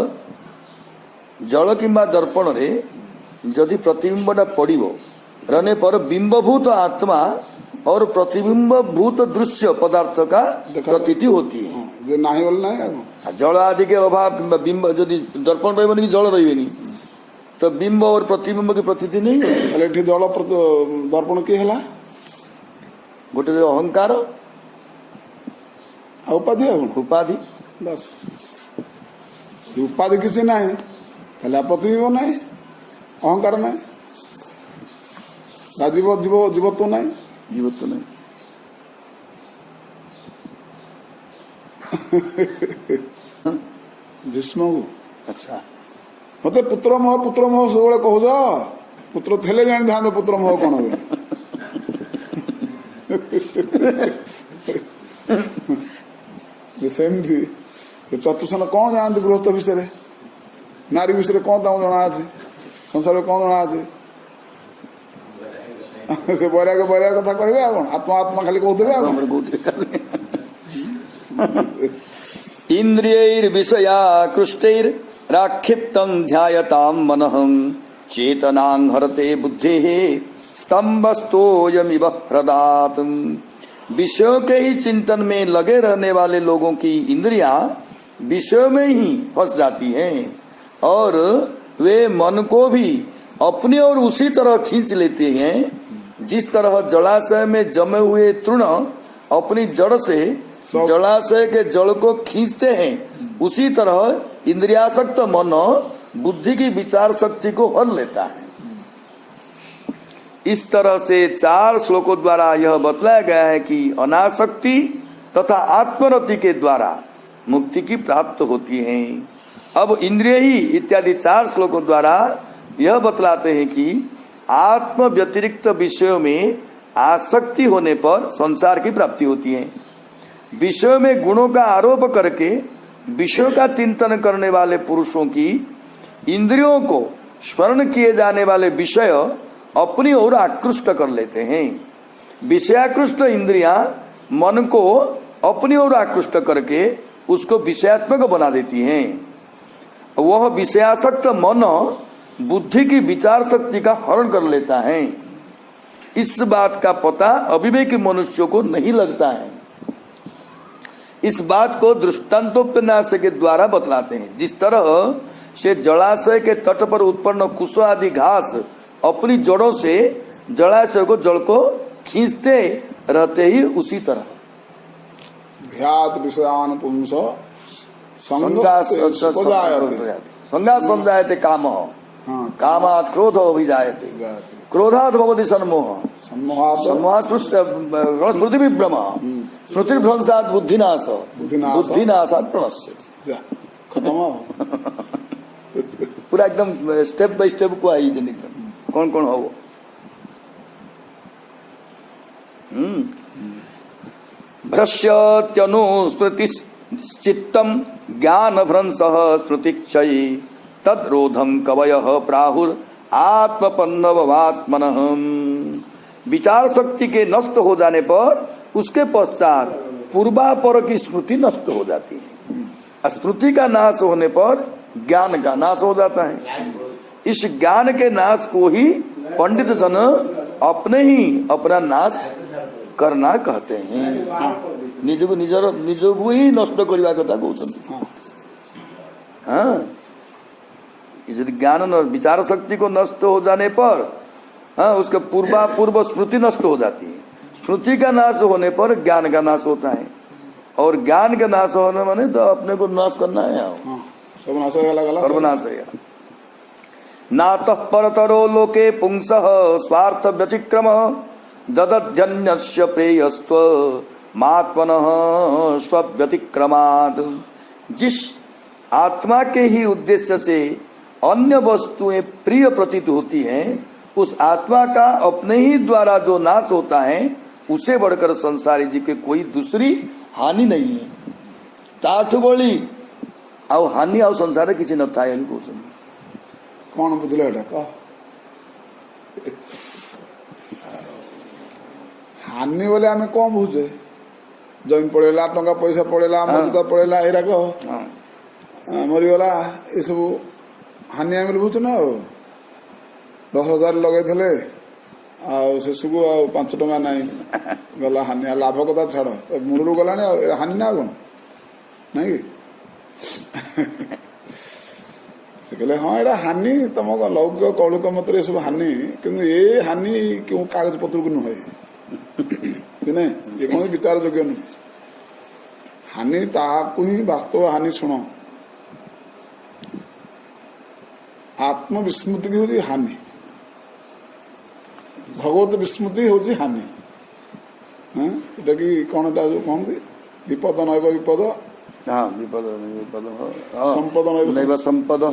जल किंबा दर्पण रे यदि प्रतिबिंबटा पड़िबो रहने पर बिंबभूत आत्मा और प्रतिबिंब भूत दृश्य पदार्थ का प्रतीति होती है। जो नाही बोलना है जल आदि के अभाव किंबा बिंब यदि दर्पण रही नहीं जल रही तो बिंब और प्रतिबिंब की प्रतीति नहीं है। जल दर्पण किए है गोटे अहंकार उपाधि उपाधि बस उपाधि किसी ना प्रतिबिंब ना अहंकार ना जीवत्व ना जीवत्व नहीं। भीष्म अच्छा मत पुत्र मोह सब कह पुत्र थे जानी था पुत्र मोह कौन हुए सेमती चतुर्सन कौन जानते गृहस्थ विषय नारी विषय कौन जना संसार कौन जना से बरिया कथा कहे आत्मा आत्मा खाली कहते इंद्रियैर विषयाकृष्टैर राक्षिप्तं ध्यायतां मनः चेतनां हरते बुद्धेः स्तंभस्तोयमिव हृदात्। विषयों के ही चिंतन में लगे रहने वाले लोगों की इंद्रियां विषय में ही फंस जाती हैं और वे मन को भी अपनी ओर उसी तरह खींच लेते हैं जिस तरह जलाशय में जमे हुए तृण अपनी जड़ से जलाशय के जल को खींचते हैं, उसी तरह इंद्रियासक्त मन बुद्धि की विचार शक्ति को हर लेता है। इस तरह से 4 श्लोकों द्वारा यह बतलाया गया है कि अनासक्ति तथा आत्मरति के द्वारा मुक्ति की प्राप्त होती है। अब इंद्रिय ही इत्यादि 4 श्लोकों द्वारा यह बतलाते हैं कि आत्म व्यतिरिक्त विषयों में आसक्ति होने पर संसार की प्राप्ति होती है। विषयों में गुणों का आरोप करके विषयों का चिंतन करने वाले पुरुषों की इंद्रियों को स्मरण किए जाने वाले विषय अपनी ओर आकृष्ट कर लेते हैं। विषयाकृष्ट इंद्रियां मन को अपनी ओर आकृष्ट करके उसको विषयात्मक बना देती हैं। वह विषयासक्त मन बुद्धि की विचार शक्ति का हरण कर लेता है। इस बात का पता अविवेकी मनुष्यों को नहीं लगता है। इस बात को दृष्टांतोपन्यास के द्वारा बतलाते हैं। जिस तरह से जलाशय के तट पर उत्पन्न कुसो आदि घास अपनी जड़ों से जलाशय को जल को खींचते रहते ही उसी तरह ध्यात विषयान पुंस संगा संजायते काम कामात् क्रोधो अभिजायते क्रोधात् भवति सम्मोह सम्मोहात् स्मृति विभ्रम स्मृति भ्रंशात् बुद्धिनाश बुद्धिनाशात् प्रणश्य। खत्म पूरा एकदम स्टेप बाय स्टेप को आई एकदम कौन कौन हो वो। भ्रश्यत्यनुस्मृति चित्तम ज्ञान भ्रंश स्मृतिक्षयी तद्रोधम कवयः प्राहुर आत्मपन्नवात्मनः। विचार शक्ति के नष्ट हो जाने पर उसके पश्चात पूर्वापर की स्मृति नष्ट हो जाती है। स्मृति का नाश होने पर ज्ञान का नाश हो जाता है। इस ज्ञान के नाश को ही पंडित जन अपने ही अपना नाश करना कहते हैं। निजको ही नष्ट करवा कथा कहते। हाँ, यदि ज्ञान विचार शक्ति को नष्ट हो जाने पर हाँ उसका पूर्व स्मृति नष्ट हो जाती है। स्मृति का नाश होने पर ज्ञान का नाश होता है और ज्ञान का नाश होने माने तो अपने को नाश करना है। सर्वनाश है। नातः परतरो लोके पुंसः स्वार्थ व्यतिक्रम ददध्यन्यस्य प्रेयस्त्व मात्मनः स्वव्यतिक्रमात्। जिस आत्मा के ही उद्देश्य से अन्य वस्तुएं प्रिय प्रतीत होती हैं उस आत्मा का अपने ही द्वारा जो नाश होता है उसे बढ़कर संसारी जी के कोई दूसरी हानि नहीं है। ताठ गोली ଆଉ ହାନି ଆଉ ସଂସାରରେ କିଛି ନଥାଏ ବୋଲି କହୁଛନ୍ତି। କଣ ବୁଝିଲ ଏଟା କହ। ହାନି ବୋଲେ ଆମେ କଣ ବୁଝେ? ଜମି ପଳେଇଲା, ଟଙ୍କା ପଇସା ପଳେଇଲା, ମର୍ଯ୍ୟାଦା ପଳେଇଲା, ଏଇରା କହ ମରିଗଲା, ଏସବୁ ହାନି ଆମେ ବୁଝୁଛୁ ନା। ଆଉ 10,000 ଲଗେଇଥିଲେ ଆଉ ଶେଷକୁ ଆଉ 5 ଟଙ୍କା ନାହିଁ, ଗଲା ହାନି। ଆଉ ଲାଭ କଥା ଛାଡ, ମୂଳରୁ ଗଲାଣି, ଆଉ ହାନି ନା ଆଉ କଣ ନାଇଁ କି? ସେ କହିଲେ ହଁ ଏଇଟା ହାନି, ତମ ଲୌକିକ କୌଳିକ ମତରେ ଏସବୁ ହାନି, କିନ୍ତୁ ଏ ହାନି କେଉଁ କାଗଜ ପତ୍ରକୁ ନୁହେଁ କି ନାଇଁ, ଯେକୌଣସି ବିଚାର ଯୋଗ୍ୟ ନୁହେଁ। ହାନି ତାହାକୁ ହିଁ ବାସ୍ତବ ହାନି। ଶୁଣ, ଆତ୍ମବିସ୍ମୃତି ହଉଛି ହାନି, ଭଗବତ ବିସ୍ମୃତି ହଉଛି ହାନି। ଏଟା କି କଣ ଏଟା ଯୋଉ କହନ୍ତି ବିପଦ ନୈବ ବିପଦ। हाँ विपद विपद संपद नैव संपद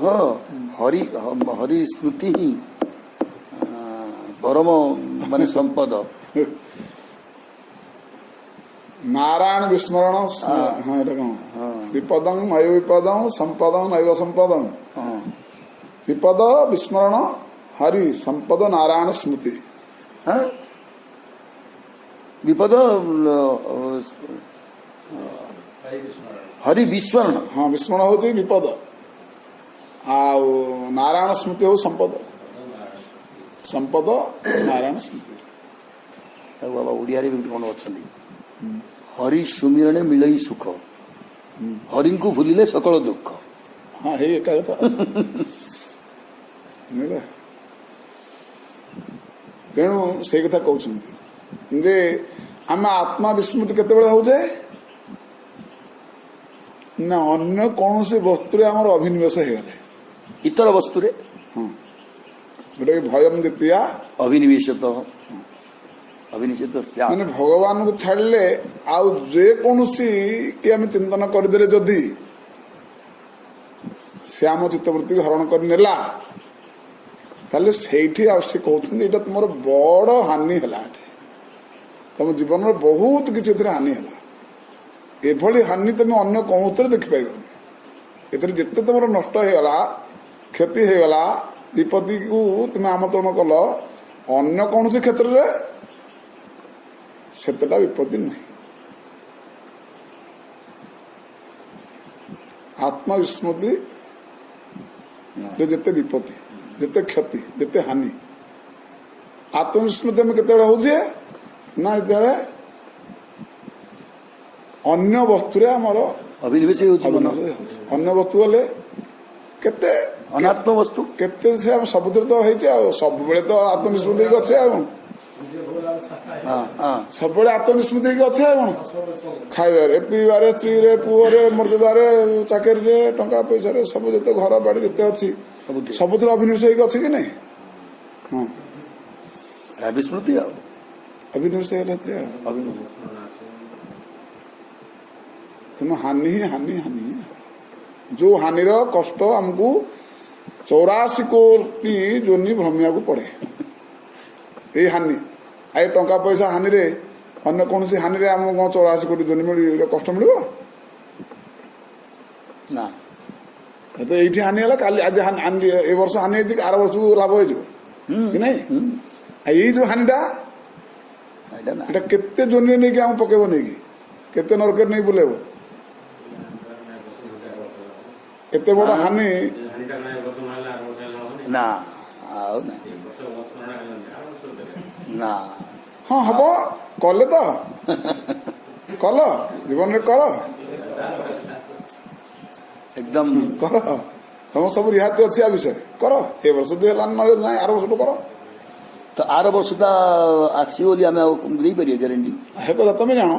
हरि स्मृति ही परम माने संपद। नारायण विस्मरण। हाँ एटा कौन विपदं नैव विपदं संपदं नैव संपदं। विपद विस्मरण हरि संपद नारायण स्मृति। हाँ विपद हरि विस्मरण। हाँ विस्मरण होती विपद, आउ नारायण स्मृति हो संपद। संपद नारायण स्मृति। बाबा ओडिया रे भी कोन अछंती हरि सुमिरणे मिलई सुख, हरि को भूलिले सकल दुख। हाँ हे एका कथा नेला। तेणु से कथा कहउछंती जे आम आत्मा विस्मृति केतेबेले होजे ना अन्य कौन से वस्तु आम अभिनिवेश हो गले इतर वस्तु रे। हाँ जोटा कि भयम द्वितीया अभिनिवेशित अभिनिवेशित माने भगवान को छाड़ले आउ जे कौनसी कि आम चिंतन करदेले जदि से आम चित्तवृत्ति को हरण कर नेला ताले सेठी आ से कहउछन एटा तुमर बड़ हानि हला, तुम जीवन में बहुत किछि हानि हला। एभली हानि तुम अन्य कौन देखिपार एते तुम नष्ट होगला, क्षति होगला, विपत्ति को तुम आमंत्रण कल अन्य कौन से क्षेत्र में सेतटा विपत्ति नहीं। आत्मविस्मृति जिते विपत्ति जिते क्षति जिते हानि आत्मविस्मृति में केते होजे ना जिते अन्य वस्तु आमर अभिनिवेश अन्य वस्तु बोले केते अनात्म वस्तु केते से हम सबुतिर तो होइचे सब बेले तो आत्मविस्मृति के अच्छे सब आत्मविस्मृति के अच्छे खाइबारे पीबारे स्त्री रे पुओ रे मर्यादारे चाकरी रे टंका पैसा रे सब जते घर बाड़ी जते अच्छी सबुतिर अभिनिवेश होइके अच्छे कि नहीं। हाँ विस्मृति अभिनिवेश तुम हानि ही हानि हानि जो हानि कष्ट आमको 84 कोटी जोनि भ्रमिया को पड़े ये हानि आई टंका पैसा हानि रे अन्य कौन सी हानि रे आम 84 कोटी जोनि मिल कष्ट मिल ना तो ये हानि है काली आज ए वर्ष हानि है आर वर्ष लाभ हो कि नहीं ये जो हानिटा केते जोनि नहीं आम पकेब नहीं केते नरक नहीं बुलेब एते बड़ा हानि ना ना हाँ हम कले तो कल जीवन में कर एकदम कर तुम सब रिहाती अच्छी आ विषय कर ए वर्ष दिला ना आर वर्ष कर तो आर वर्ष आसी बोली आम पारे ग्यारंटी है कथा तुम जान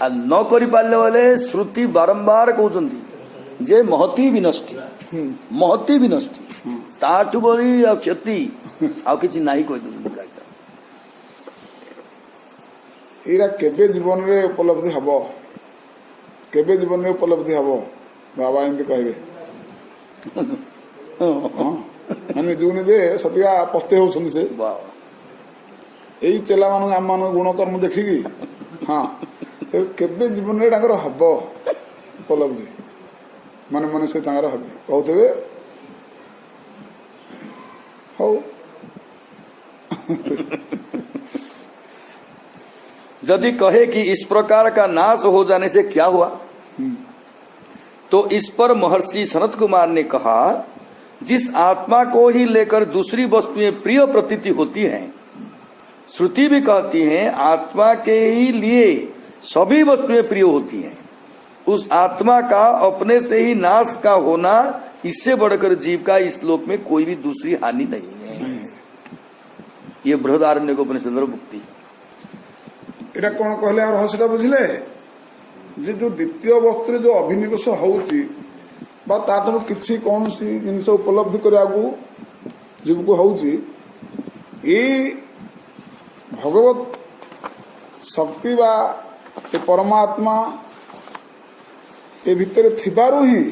न करि पारले बोले श्रुति बारंबार कहउचंती जे महती विनष्टि महती विनष्टि ताठु बड़ी क्षति आउ किछि नाही कहि दउन एरा केबे जीवन रे उपलब्धि हबो केबे जीवन रे उपलब्धि हबो बाबा एंते कहबे माने जोने जे सतिया पस्ते होउछन से बाबा एई चेला मान आम मान गुण कर्म देखिकी हाँ तो केबे जीवन रे तांकर हबो उपलब्धि मन मन से तांकर हबे कहउथबे हो यदि कहे कि इस प्रकार का नाश हो जाने से क्या हुआ तो इस पर महर्षि सनत कुमार ने कहा जिस आत्मा को ही लेकर दूसरी वस्तुएं प्रिय प्रतीति होती हैं, श्रुति भी कहती है आत्मा के ही लिए सभी वस्तुएं प्रिय होती हैं, उस आत्मा का अपने से ही नाश का होना इससे बढ़कर जीव का इस लोक में कोई भी दूसरी हानि नहीं है। ये बृहदारण्यक उपनिषद मुक्ति एटा कौन कहले और रहस्यटा बुझले जे जो द्वितीय वस्तु जो अभिनिवेश होउची बा ताठर किछि कौन सी जिनस उपलब्धि करबाकू जीव को होउची ए भगवत शक्ति बा ए परमात्मा ए भितर थिबारु ही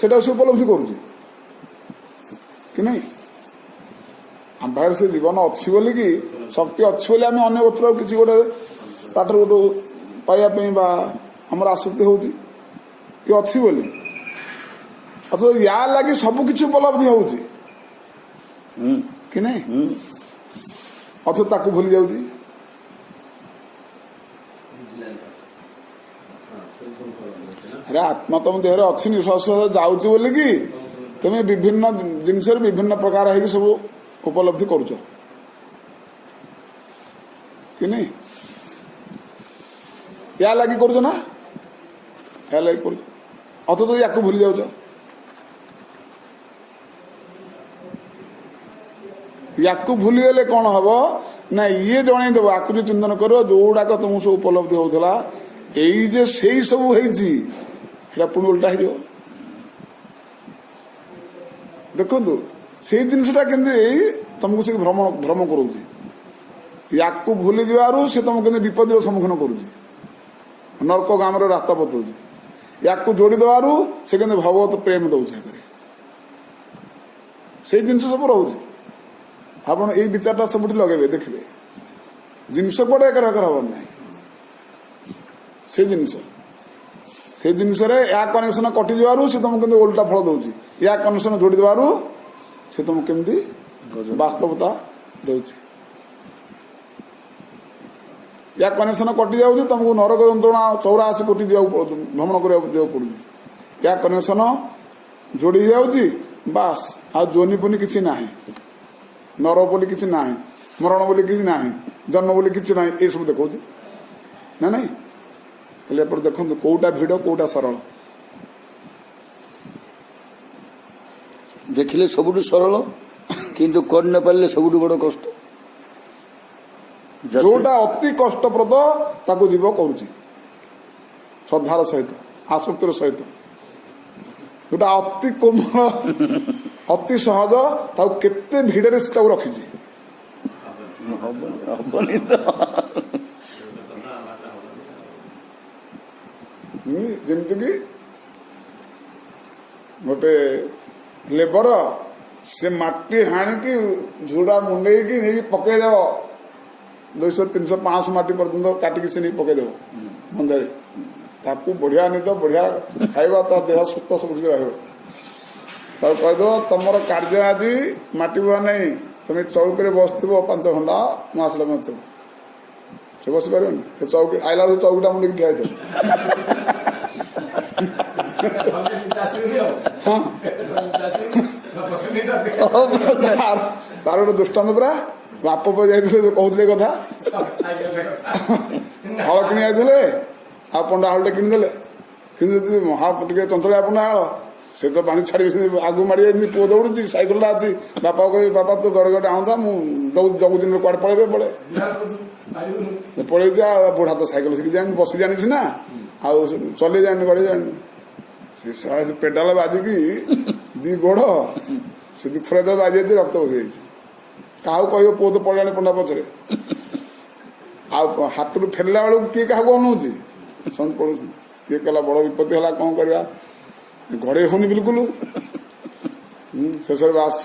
सेटा से उपलब्धि करूची कि नहीं। हम बाहर से जीवन अच्छी बोली कि शक्ति अच्छी बोली आम अन्य वस्तु किसी गोटे ताठर गोटे पाइबा बा हमर आसक्ति होउची कि अच्छी बोली अथवा या लगी सब किसी उपलब्धि होउची कि नहीं अथवा ताकू भूली जाउची। अरे आत्मा तुम देह अच्छी निश्वास जाउची बोली कि तुम्हें विभिन्न जिनस विभिन्न प्रकार है सब उपलब्धि करुच कि नहीं या लगी करुच ना या लगी करुच अथ तो या भूली जाऊच या भूली गले कौन हम ना ये जन देव आकु जो चिंतन कर जो गुड़ाक तुम सब उपलब्धि होता ये से सब होता पुणी उल्टा हो देखु से जिनसा के तुमको से भ्रम भ्रम करोची या भूली जबार से तुम के विपद सम्मुखीन करुची नर्क गाम रास्ता बतौची या जोड़ी देवार से के भगवत प्रेम दौचे से जिन सब रोचे आप विचारटा सब लगे देखिए जिनस कड़े एकर हबर ना से जिनस से जिनस या कनेक्शन कटि जबार से तुमको केमती ओल्टा फल दौर या कनेक्शन जोड़ी देवार से तुमको केमती वास्तवता दौर या कनेक्शन कटि जाऊँ तुमको नरक जंत्रणा 84 कोटी भ्रमण करने पड़ू या कनेक्शन जोड़ी जाऊँगी बास आ जोनि फोनि किसी ना नर बोली किसी ना मरण बोली किसी ना जन्म बोली किसी ना ये सब देखा ना नहीं ताले देखो कौटा भिड़ कौटा सरल देखिले सबुठ सरल किंतु कर न पारे सबुठ बड़ कष्ट जोटा अति कष्टप्रद ताको जीव करुची श्रद्धार सहित आसक्तिर सहित जोटा अति कोमल अति सहज ताको केते भिड़े से ताको रखी हबनी तो जमती कि गोटे लेबर से माटी हाणिकी झुड़ा मुंडे की नहीं पकईदेव 200 300 500 माटी पर्यटन काटिकी से नहीं पकईदेव बंधारे ताकू बढ़िया नहीं तो बढ़िया खाइबा ता देह सुस्त सब कहदेव तुम कार्य आज माटी बुआ नहीं तुम चौक बसथ 5 घंटा मुझे मत से बस पारे चौक आईला चौकटा मुंडे ठिया तार गोटे दृष्टांत पूरा बाप जाइए कहते कथा हल कि जाइए आ पंडा हलटे किणीदे कि महा टे चंचलिया पंडा हल से तो बांधी छाड़ी आगू माड़ी जाती पुओ दौड़ी सैकल अच्छी बापा कह बापा तो गड़े गड़े आऊँ मुझे जगू दिन कड़े पड़े पड़े बुढ़ा तो सैकल शिखी जानी बस जानी सीना आउ चल जानी गड़े जानी से पेडाल बाजिकी दी गोड़ से थोड़ा थोड़ा बाजी जाती रक्त बसी क्या कह पुओ तो पड़ा पंडा पचरे हाथ फेरला बेलू किए क्या अनाऊँगी समझ पड़ू किए कला बड़ विपत्ति है कौन करवा घरे होनी बिल्कुल शेष बास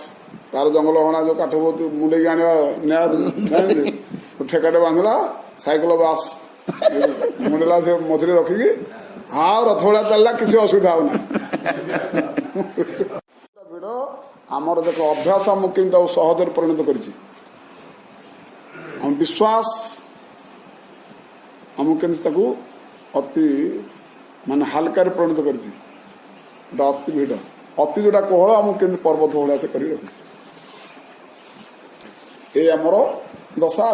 तार जंगल हणा जो काठ बहुत मुंडे आने ठेकाटे बांधला सैकल बास मुंडेला से मझे रखिकी हाँ रथ भड़ा चलला किसी असुविधा होना भिड़ आमर देख अभ्यास आम केमती सहज परिणत कर विश्वास आम केमती अति मान हालकार परिणत कर अति भिड़ अति जोटा कोहल आम केमती पर्वत भाया से कर आमर दशा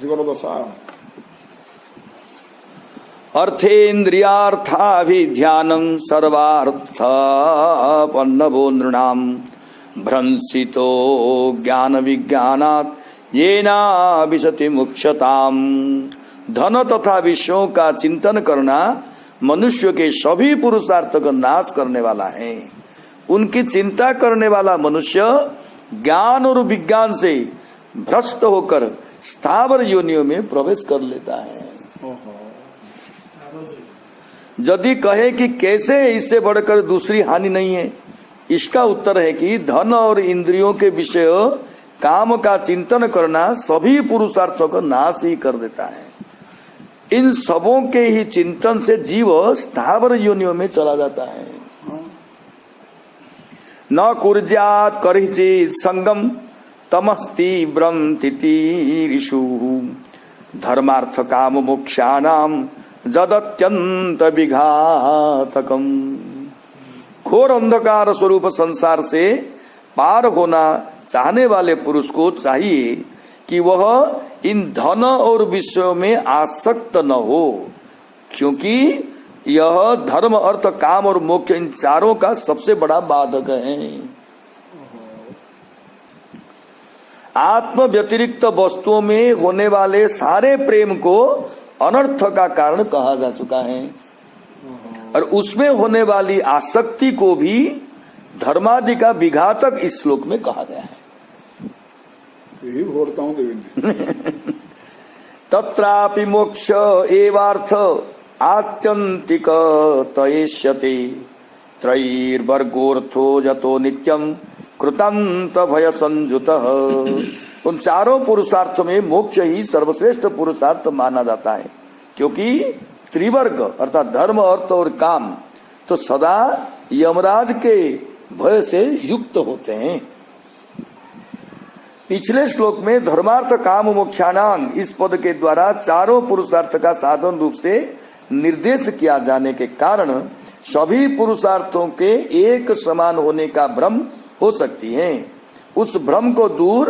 जीवन दशा अर्थेन्द्रियार्थाभिध्यानं सर्वार्थपन्नवो नृणां भ्रंसितो ज्ञान विज्ञानात् येना विशति मुक्षताम। धन तथा विषयों का चिंतन करना मनुष्य के सभी पुरुषार्थ का नाश करने वाला है। उनकी चिंता करने वाला मनुष्य ज्ञान और विज्ञान से भ्रष्ट होकर स्थावर योनियों में प्रवेश कर लेता है। यदि कहे कि कैसे इससे बढ़कर दूसरी हानि नहीं है, इसका उत्तर है कि धन और इंद्रियों के विषय काम का चिंतन करना सभी पुरुषार्थों का नाश ही कर देता है। इन सबों के ही चिंतन से जीव स्थावर योनियों में चला जाता है। न कुर्यात् करिचित् संगम तमस्तीव्रं तितीरिषु धर्मार्थ काम मोक्षाणाम जदत्यंत विघातकम। घोर अंधकार स्वरूप संसार से पार होना चाहने वाले पुरुष को चाहिए कि वह इन धन और विषयों में आसक्त न हो, क्योंकि यह धर्म अर्थ काम और मोक्ष इन चारों का सबसे बड़ा बाधक है। आत्म व्यतिरिक्त वस्तुओं में होने वाले सारे प्रेम को अनर्थ का कारण कहा जा चुका है और उसमें होने वाली आसक्ति को भी धर्मादि का विघातक इस श्लोक में कहा गया है। यही बोलता हूं देवेंद्र। तत्रापि मोक्ष एवार्थ आत्यंतिक तयेष्यते त्रयीर्वर्गोर्थो यतो नित्यम कृतांत भय संयुतः। उन चारों पुरुषार्थ में मोक्ष ही सर्वश्रेष्ठ पुरुषार्थ माना जाता है, क्योंकि त्रिवर्ग अर्थात धर्म, अर्थ और काम तो सदा यमराज के भय से युक्त होते हैं। पिछले श्लोक में धर्मार्थ काम मोक्षाणाम इस पद के द्वारा चारों पुरुषार्थ का साधन रूप से निर्देश किया जाने के कारण सभी पुरुषार्थों के एक समान होने का भ्रम हो सकती है। उस भ्रम को दूर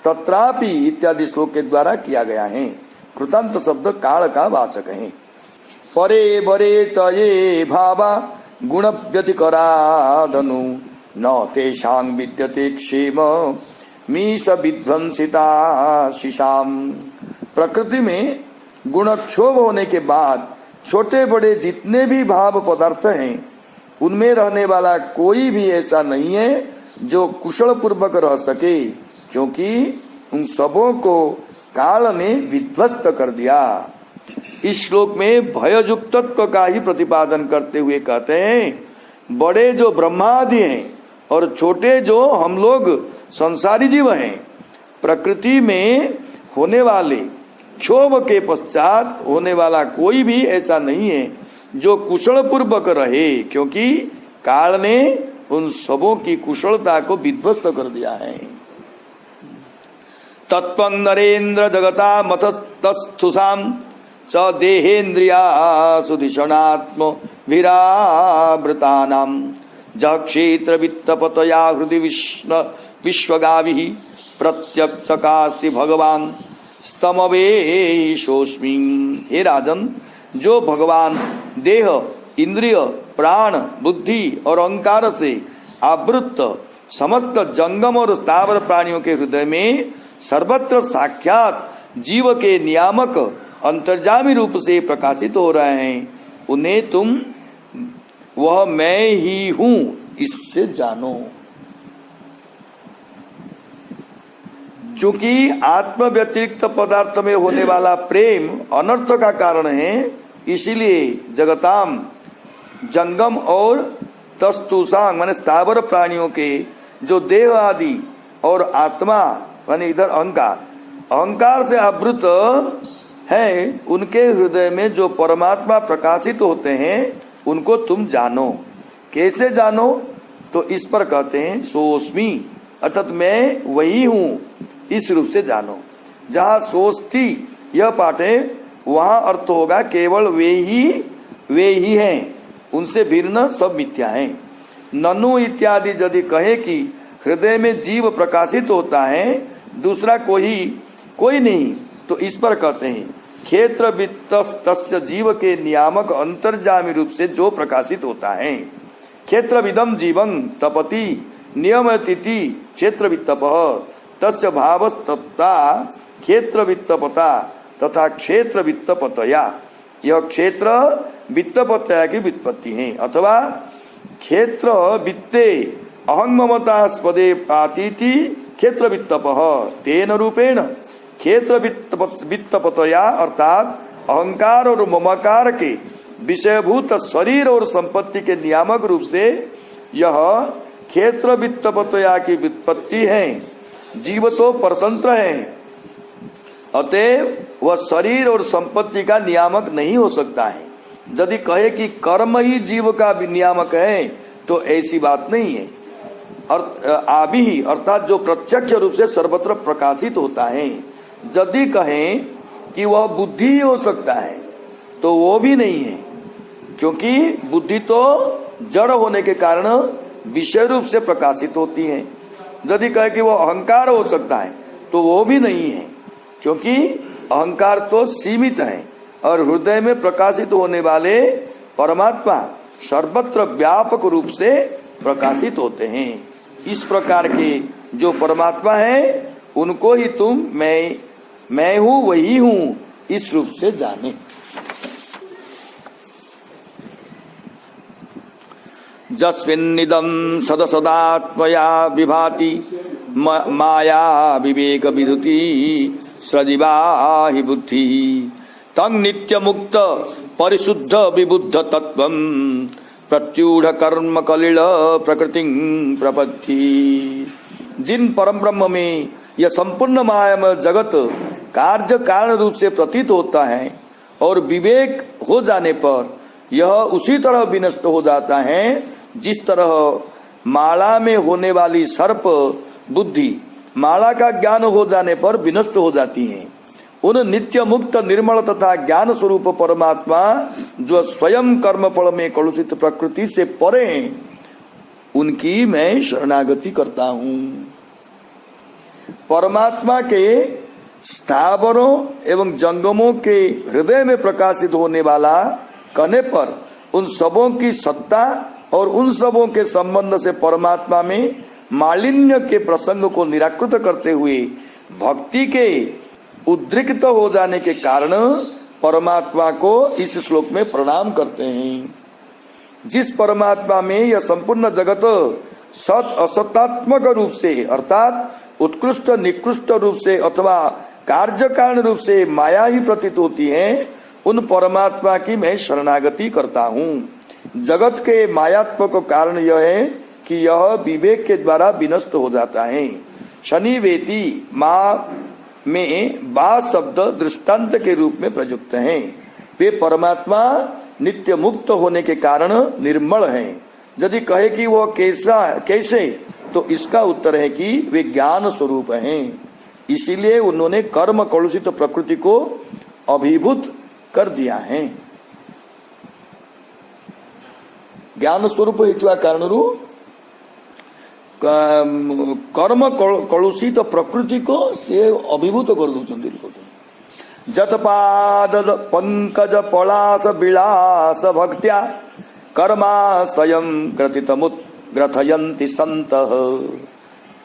तत्रापि इत्यादि श्लोक के द्वारा किया गया है। कृतांत शब्द काल का वाचक है। परे बरे च ये भावा गुण व्यतिकराधनु न तेषां विद्यते क्षेम मीश विध्वंसिता शिशाम। प्रकृति में गुणक्षोभ होने के बाद छोटे बड़े जितने भी भाव पदार्थ हैं उनमें रहने वाला कोई भी ऐसा नहीं है जो कुशल पूर्वक रह सके, क्योंकि उन सबों को काल ने विध्वस्त कर दिया। इस श्लोक में भययुक्तत्व का ही प्रतिपादन करते हुए कहते हैं बड़े जो ब्रह्मादि हैं और छोटे जो हम लोग संसारी जीव हैं, प्रकृति में होने वाले क्षोभ के पश्चात होने वाला कोई भी ऐसा नहीं है जो कुशल पूर्वक रहे, क्योंकि काल ने उन सबों की कुशलता को विध्वस्त कर दिया है। तत्व नरेन्द्र जगता मतस्तुषाम च देहेन्द्रिया सुधिषणात्म विरावृतानाम ज क्षेत्र वित्तपतया हृदय विश्वगाभि प्रत्यक्षकास्ति भगवान स्तमवेशोस्मि। हे राजन, जो भगवान देह, इंद्रिय, प्राण, बुद्धि और अहंकार से आवृत समस्त जंगम और स्थावर प्राणियों के हृदय में सर्वत्र साक्षात जीव के नियामक अंतर्जामी रूप से प्रकाशित हो रहे हैं, उन्हें तुम वह मैं ही हूं इससे जानो। चूंकि आत्म व्यतिरिक्त पदार्थ में होने वाला प्रेम अनर्थ का कारण है, इसीलिए जगताम जंगम और तस्तुषांग माने स्थावर प्राणियों के जो देह आदि और आत्मा माने इधर अहंकार से आवृत है, उनके हृदय में जो परमात्मा प्रकाशित होते हैं उनको तुम जानो। कैसे जानो? तो इस पर कहते हैं सोस्मी अर्थात मैं वही हूं, इस रूप से जानो। जहाँ सोस्ती यह पाठ है वहां अर्थ होगा केवल वे ही हैं, उनसे भिन्न सब मिथ्या हैं। ननु इत्यादि यदि कहे कि हृदय में जीव प्रकाशित होता है, दूसरा कोई नहीं, तो इस पर कहते हैं क्षेत्र वित्त तस्य जीव के नियामक अंतर्जामी रूप से जो प्रकाशित होता है। क्षेत्र विदम जीवं तपति नियमतिथि क्षेत्र वित्तप तस्य भावस्तप्ता क्षेत्र वित्तपता तथा क्षेत्र वित्तपतया। यह क्षेत्र वित्तपतया की व्युत्पत्ति है, अथवा क्षेत्र वित्ते अहं ममतास्पदे पातीति क्षेत्र वित्तप तेन रूपेण क्षेत्र वित्तपतया अर्थात अहंकार और ममकार के विषयभूत शरीर और संपत्ति के नियामक रूप से यह क्षेत्र वित्तपतया की व्युत्पत्ति है। जीव तो परतंत्र है, अतएव वह शरीर और संपत्ति का नियामक नहीं हो सकता है। यदि कहे कि कर्म ही जीव का नियामक है तो ऐसी बात नहीं है। आभि अर्थात जो प्रत्यक्ष रूप से सर्वत्र प्रकाशित होता है। यदि कहें कि वह बुद्धि ही हो सकता है तो वो भी नहीं है, क्योंकि बुद्धि तो जड़ होने के कारण विषय रूप से प्रकाशित होती है। यदि कहे कि वह अहंकार हो सकता है तो वो भी नहीं है, क्योंकि अहंकार तो सीमित है और हृदय में प्रकाशित होने वाले परमात्मा सर्वत्र व्यापक रूप से प्रकाशित होते हैं। इस प्रकार के जो परमात्मा है उनको ही तुम मैं हूं वही हूं इस रूप से जाने। जस्मिन्निदं सदसदात्मया विभाति माया विवेक विधुति सजीवा हि बुद्धि तं नित्य मुक्त परिशुद्ध विबुद्ध तत्वं प्रत्यूढ़ कर्म कलिल प्रकृति प्रपत्ति। जिन परम ब्रह्म में यह संपूर्ण मायामय जगत कार्य कारण रूप से प्रतीत होता है, और विवेक हो जाने पर यह उसी तरह विनष्ट हो जाता है जिस तरह माला में होने वाली सर्प बुद्धि माला का ज्ञान हो जाने पर विनष्ट हो जाती है। उन नित्य मुक्त निर्मल तथा ज्ञान स्वरूप परमात्मा जो स्वयं कर्म फल में कलुषित प्रकृति से परे हैं, उनकी मैं शरणागति करता हूँ। परमात्मा के स्थावरों एवं जंगमों के हृदय में प्रकाशित होने वाला कहने पर उन सबों की सत्ता और उन सबों के संबंध से परमात्मा में मालिन्य के प्रसंग को निराकृत करते हुए भक्ति के उद्रिक्त हो जाने के कारण परमात्मा को इस श्लोक में प्रणाम करते हैं। जिस परमात्मा में यह संपूर्ण जगत सत असत्यात्मक रूप से अर्थात उत्कृष्ट निकृष्ट रूप से अथवा कार्य कारण रूप से माया ही प्रतीत होती है, उन परमात्मा की मैं शरणागति करता हूँ। जगत के मायात्मक कारण यह है कि यह विवेक के द्वारा विनष्ट हो जाता है। शनि वेती माँ में बा शब्द दृष्टांत के रूप में प्रयुक्त हैं। वे परमात्मा नित्य मुक्त होने के कारण निर्मल हैं। यदि कहे कि वह कैसे, तो इसका उत्तर है कि वे ज्ञान स्वरूप हैं। इसीलिए उन्होंने कर्म कलुषित प्रकृति को अभिभूत कर दिया है। ज्ञान स्वरूप हेतु कारण कर्म कलुषित प्रकृति को से अभिभूत कर दौरान जतपाद पंकज पलास विलास भक्त्या कर्माशयं ग्रथितमुद्ग्रथयन्ति सन्तः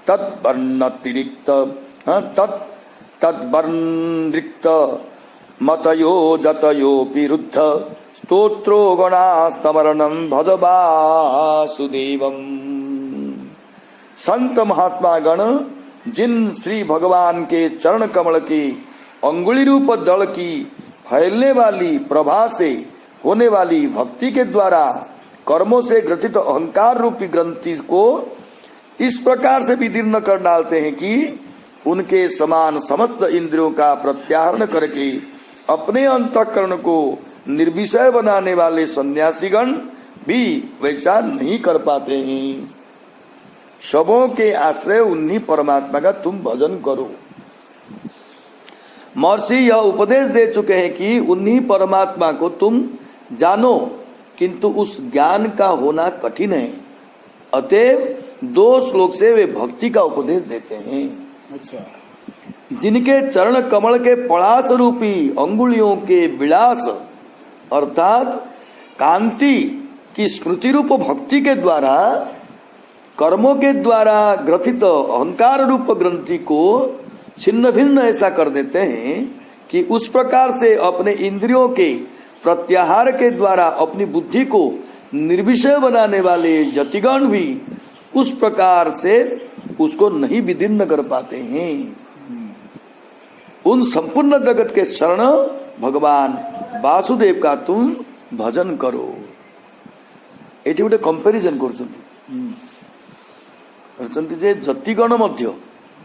तद्वर्णतिरिक्त तद्वर्णरिक्त मतयो जतयोपि रुद्ध स्तोत्रो गणास्तमरणं भज वासुदेवम्। संत महात्मा गण जिन श्री भगवान के चरण कमल की अंगुली रूप दल की फैलने वाली प्रभा से होने वाली भक्ति के द्वारा कर्मों से ग्रथित अहंकार रूपी ग्रंथि को इस प्रकार से विदीर्ण कर डालते हैं कि उनके समान समस्त इंद्रियों का प्रत्याहरण करके अपने अंतःकरण को निर्विषय बनाने वाले सन्यासीगण भी वैसा नहीं कर पाते हैं। सबों के आश्रय उन्हीं परमात्मा का तुम भजन करो। महर्षि यह उपदेश दे चुके हैं कि उन्हीं परमात्मा को तुम जानो, किंतु उस ज्ञान का होना कठिन है। अतएव 2 श्लोक से वे भक्ति का उपदेश देते हैं। अच्छा। जिनके चरण कमल के पलाश रूपी अंगुलियों के विलास अर्थात कांति की स्मृति रूप भक्ति के द्वारा कर्मों के द्वारा ग्रथित अहंकार रूप ग्रंथि को छिन्न भिन्न ऐसा कर देते हैं कि उस प्रकार से अपने इंद्रियों के प्रत्याहार के द्वारा अपनी बुद्धि को निर्विषय बनाने वाले जतिगण भी उस प्रकार से उसको नहीं विदीर्ण कर पाते हैं। उन संपूर्ण जगत के शरण भगवान वासुदेव का तुम भजन करो। एठी गोटे कंपैरिजन करछन्ति जे जतिगण मध्य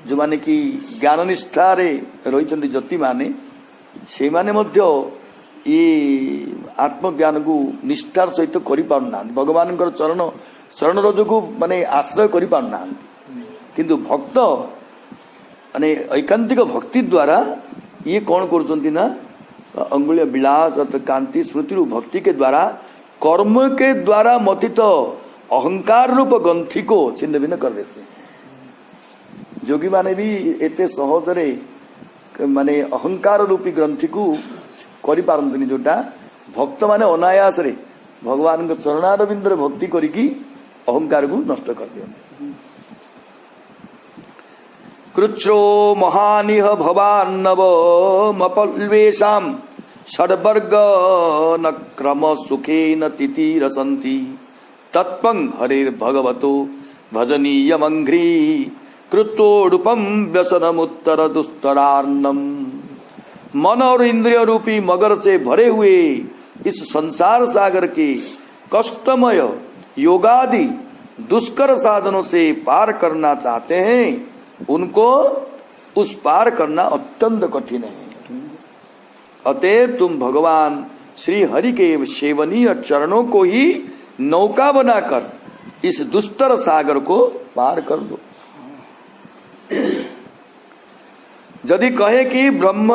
जो माने कि ज्ञान निष्ठा रे रहिचन्ति जति माने से माने मध्य ये आत्मज्ञान को निष्ठार सहित करि पारुना भगवान चरण रज को माने आश्रय करि पारुना किंतु भक्त माने ऐकांतिक भक्ति द्वारा ये कौन करछन्ति ना अंगुलीय विलास कांति स्मृति रूप भक्ति के द्वारा कर्म के द्वारा मथित अहंकार रूप ग्रंथि को छिन्न भिन्न कर देते हैं। जोगी माने भी एते सहजरे माने अहंकार रूपी ग्रंथि को करि पारंतनी जोटा भक्त माने अनायास रे भगवान को चरणारविंद रे भक्ति करिकी अहंकार को नष्ट कर दियंती। कृच्छ्रो महानिह भवान्नव मपल्वेशाम षड्वर्ग न क्रम सुखेन तितिरसन्ति तत्पं हरेर भगवतो भजनीय मंघ्री कृतोडुपम व्यसनमुत्तर दुस्तरार्णम। मन और इंद्रिय रूपी मगर से भरे हुए इस संसार सागर के कष्टमय योगादि दुष्कर साधनों से पार करना चाहते हैं, उनको उस पार करना अत्यंत कठिन है। अतएव तुम भगवान श्री हरि के सेवनीय चरणों को ही नौका बनाकर इस दुस्तर सागर को पार कर दो। यदि कहे कि ब्रह्म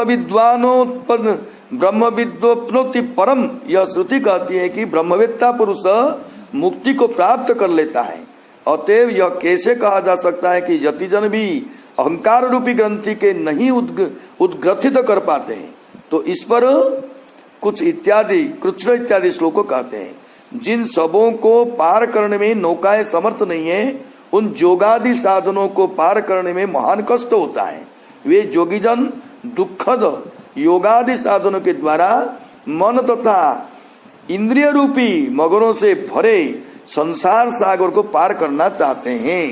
विद्वोपनोति परम, यह श्रुति कहती है कि ब्रह्मवेत्ता पुरुष मुक्ति को प्राप्त कर लेता है। अतएव यह कैसे कहा जा सकता है कि यतिजन भी अहंकार रूपी ग्रंथि के नहीं उद्ग्रथित कर पाते हैं? तो इस पर कुछ इत्यादि कृष्ण इत्यादि श्लोकों कहते हैं, जिन सबों को पार करने में नौकाएं समर्थ नहीं है, उन जोगादि साधनों को पार करने में महान कष्ट होता है। वे जोगीजन दुखद योगादि साधनों के द्वारा मन तथा इंद्रिय रूपी मगरों से भरे संसार सागर को पार करना चाहते हैं।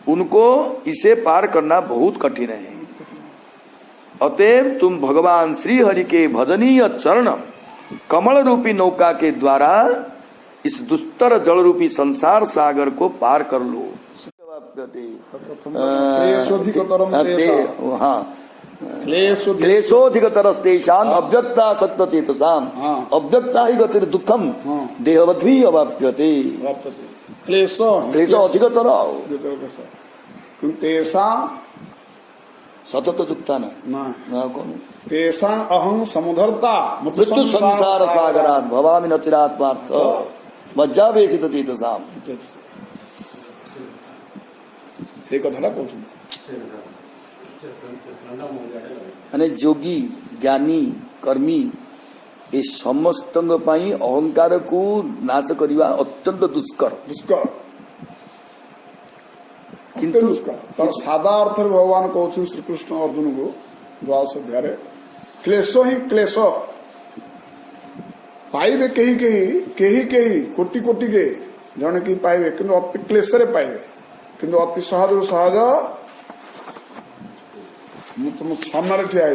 उनको इसे पार करना बहुत कठिन है। अतएव तुम भगवान श्री हरि के भजनीय चरण कमल रूपी नौका के द्वारा इस दुस्तर जल रूपी संसार सागर को पार कर लो। क्लेशोधिकतरस्तेषाम् अव्यक्ता सत्तचेतसाम् अव्यक्ता ही गतिर दुखम देहवद्भी अवाप्यते। क्लेशो अधिकतर सतत युक्ता तेषां अहं समुद्धर्ता मृत्यु संसार सागरात् भवामि न चिरात् पार्थ मज्जावेशित चेतसाम्। से कथाटा कहूँ माने जोगी ज्ञानी कर्मी ए समस्त अहंकार को नाश करवा अत्यंत दुष्कर किंतु तर सादा अर्थ भगवान कहते श्रीकृष्ण अर्जुन को द्वादश अध्याय क्लेश ही क्लेश पाइबे कही कोटि कोटि के जने की पाइबे किंतु अति क्लेश रे पाइबे किंतु अति सहज सहज तुम सामने ठिया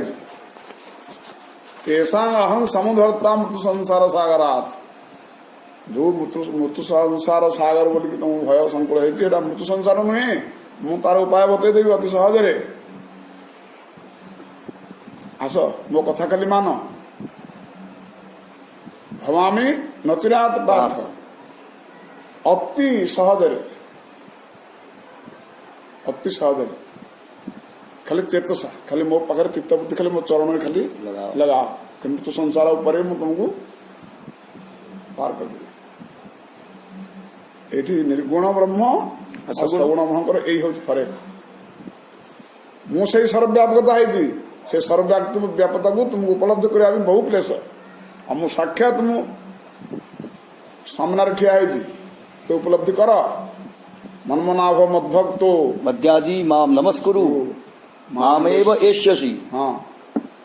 तेषां अहं समुद्धर्ता मृत्यु संसार सागरात्। जो मृत्यु संसार सागर बोलिक तुम भय संकुल है मृत्यु संसार नुहे मु तार उपाय बतईदेवी अति सहजरे। आस मो कथा खाली मान भवामी नचिरात पार्थ अति सहजरे खाली चेतसा खाली मो पाखे चित्त बुद्धि खाली मो चरण में खाली लगा मृत्यु संसार उपर तुमको पार कर देवी। ये निर्गुण ब्रह्म सगुण ब्रह्म यही हूँ फरक। मुझे सर्वव्यापकता है से सर्वव्यापकता को तुमको उपलब्ध करने बहु क्लेश और मु साक्षात मु सामने ठिया तो उपलब्धि कर मन्मनाभ मद्भक्तो मध्याजी माम नमस्कुरु मामेव एष्यसि। हाँ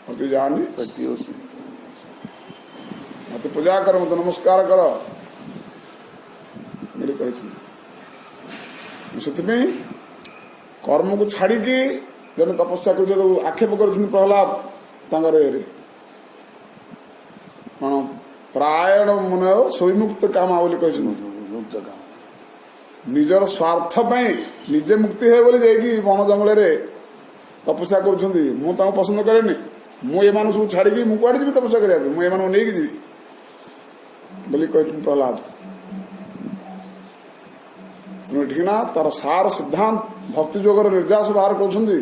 प्रति जानी मत पूजा कर मत नमस्कार कर मेरे कही से कर्म को छाड़ी जन तपस्या कर आक्षेप कर प्रहलाद कौन प्रायण मन स्वमुक्त काम बोली कही निजर स्वार्थ निजे मुक्ति है बोली जाइए वन जंगल तपस्या कर पसंद करे मुझे सब छाड़ी मुझे जी तपस्या करने मुझे नहीं जी बोली कही प्रहलाद। ठीक तार सार सिद्धांत भक्ति जोगर निर्यास बाहर कहते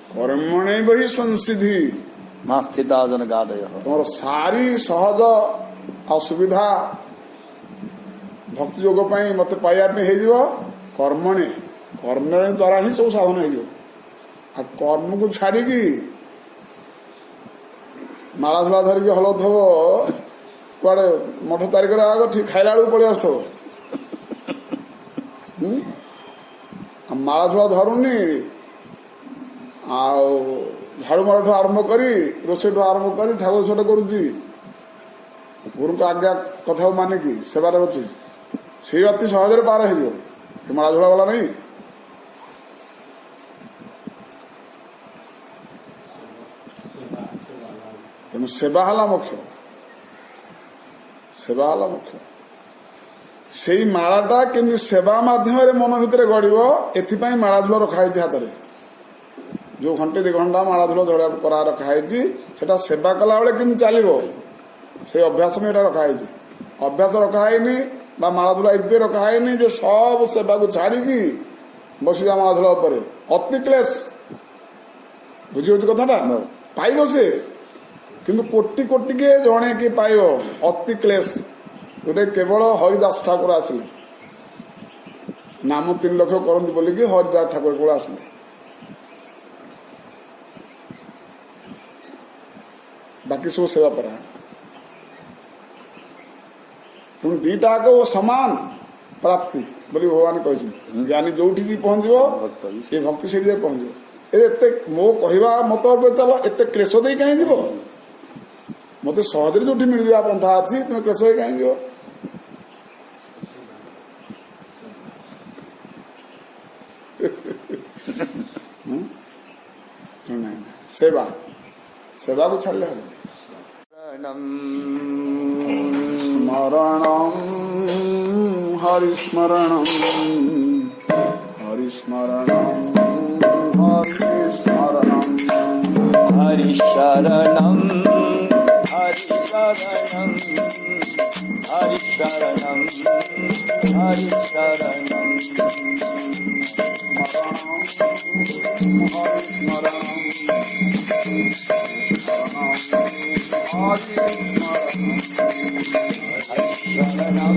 कर्मणे बही संसिधि स्थिता जन गादय तुम सारी सहज असुविधा भक्ति जोग मत पाइबा हो कर्मणे कर्म द्वारा ही सब साधन हो कर्म को छाड़ी माला झोला धरिकी हलुव कड़े मठ तारिख आग ठीक खाइला बेलू पलि आसो माला झोला धरुनी झाड़ू मार आरंभ करी रोसे आरंभ कर ठाकुर छट करुच्ची गुरु आज्ञा कथा मानिकी सेवार अच्छी से अति सहज पार हो माला झोला वाला नहीं। तेणु सेवा है मुख्य से मालाटा केमती सेवा मध्यम मन भितर गढ़ एपाई माला झोल रखाई हाथ में जो घंटे 2 घंटा माला धूल झड़ा करा रखाई सेटा सेवा कला बेले केमि चलो से अभ्यास में रखाई अभ्यास रखाई माला धूला ये रखाई जे सब सेवा को छाड़ी बस जा माला धूला अति क्लेश बुझी कथा पाइब से किंतु कोटि कोटि के जड़े कि पाइब अति क्लेश गोटे केवल हरिदास ठाकुर आसिले नाम 3 लक्ष करती बोलिकी हरिदास ठाकुर को आसिले बाकी सब सेवा पर तुम दीटा को समान प्राप्ति बोली भगवान कहते ज्ञानी जो पहुंच ये भक्ति से पहुंच एत मो कहवा मत चल एत क्लेश दे कहीं जीव मत सहज जो मिल जावा पंथा अच्छी तुम क्लेश दे कहीं जीव सेवा सेवा को छाड़ले स्मरणम हरिस्मरणम हरिस्मरणम हरिस्मरणम हरिशरणम हरिशरणम हरिशरणम हरिशरणम हरिशरणम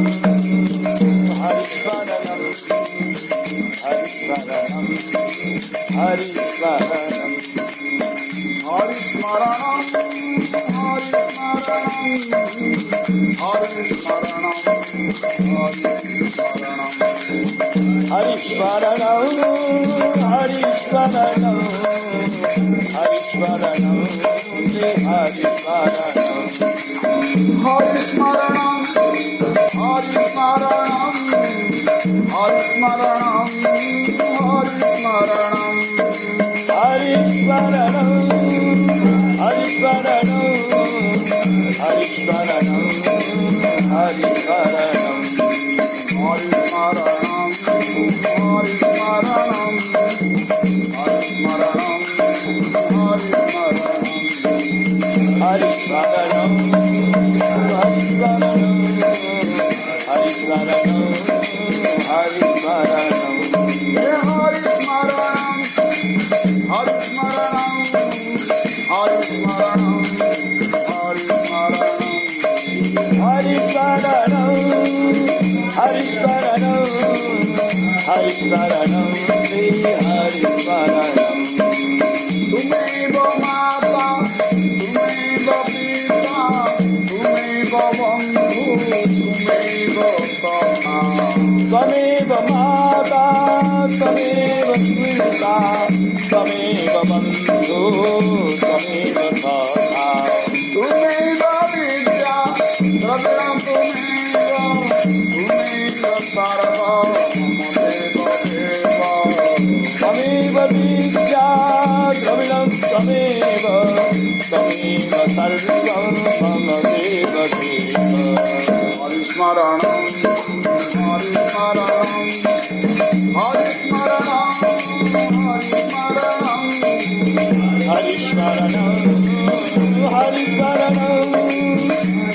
हरिशरणम हरिशरणम हरिशरणम त्वमेव माता त्वमेव पिता त्वमेव बन्धु त्वमेव सखा तुमेव विद्या द्रव्यं तुमेव सर्वं त्वमेव विद्या द्रविणं त्वमेव त्वमेव सर्वं ममदेव देव हरिस्मरणं हरिस्मरणं हरिस्मरणं हरिस्मरणं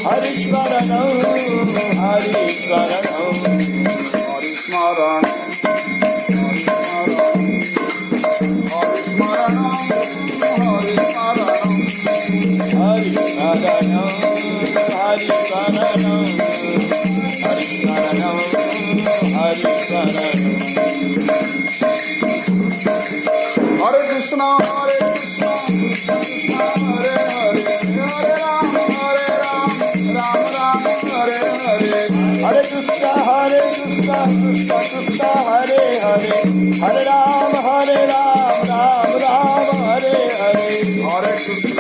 हरिस्मरणं हरिस्मरणं हरिस्मरणं हरिस्मरणं हरे कृष्ण कृष्ण कृष्ण हरे हरे हरे राम राम राम हरे हरे हरे कृष्ण कृष्ण कृष्ण हरे हरे हरे राम राम राम हरे हरे हरे कृष्ण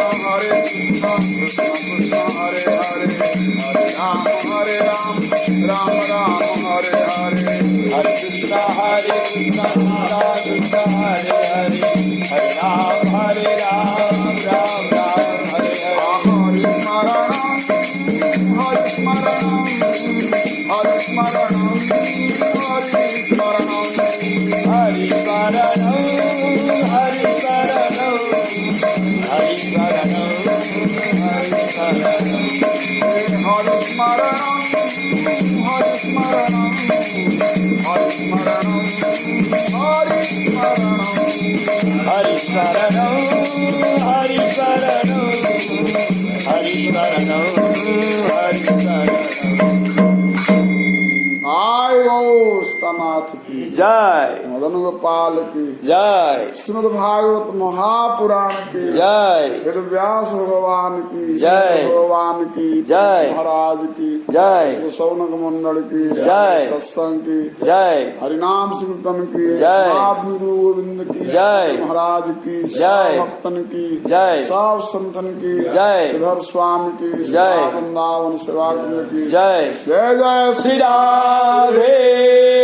कृष्ण कृष्ण हरे हरे हरे राम राम राम हरे हरे हरे कृष्ण कृष्ण कृष्ण हरे हरे हरे राम राम राम हरे हरे हरिस्मरणं हरिस्मरणं हरिस्मरणं हरिस्मरणं हरिस्मरणं हरिस्मरणं हरि शरणं हरि शरणं हरि शरणं हरि शरणं। आय गो स्तनाथ की जय मदन गोपाल की जय श्रीमद् भागवत महापुराण की जय वेद व्यास भगवान की जय। भगवान की जय। महाराज की जय सौनक मंडल की जय। सत्संग की जय हरिनाम संकीर्तन की जय। महात्मा गुरु गोविंद की जय। महाराज की जय। भक्तन की जय। सब संतन की जय। श्रीधर स्वामी की जय। वृंदावन सेवा केंद्र की जय जय जय श्री राधे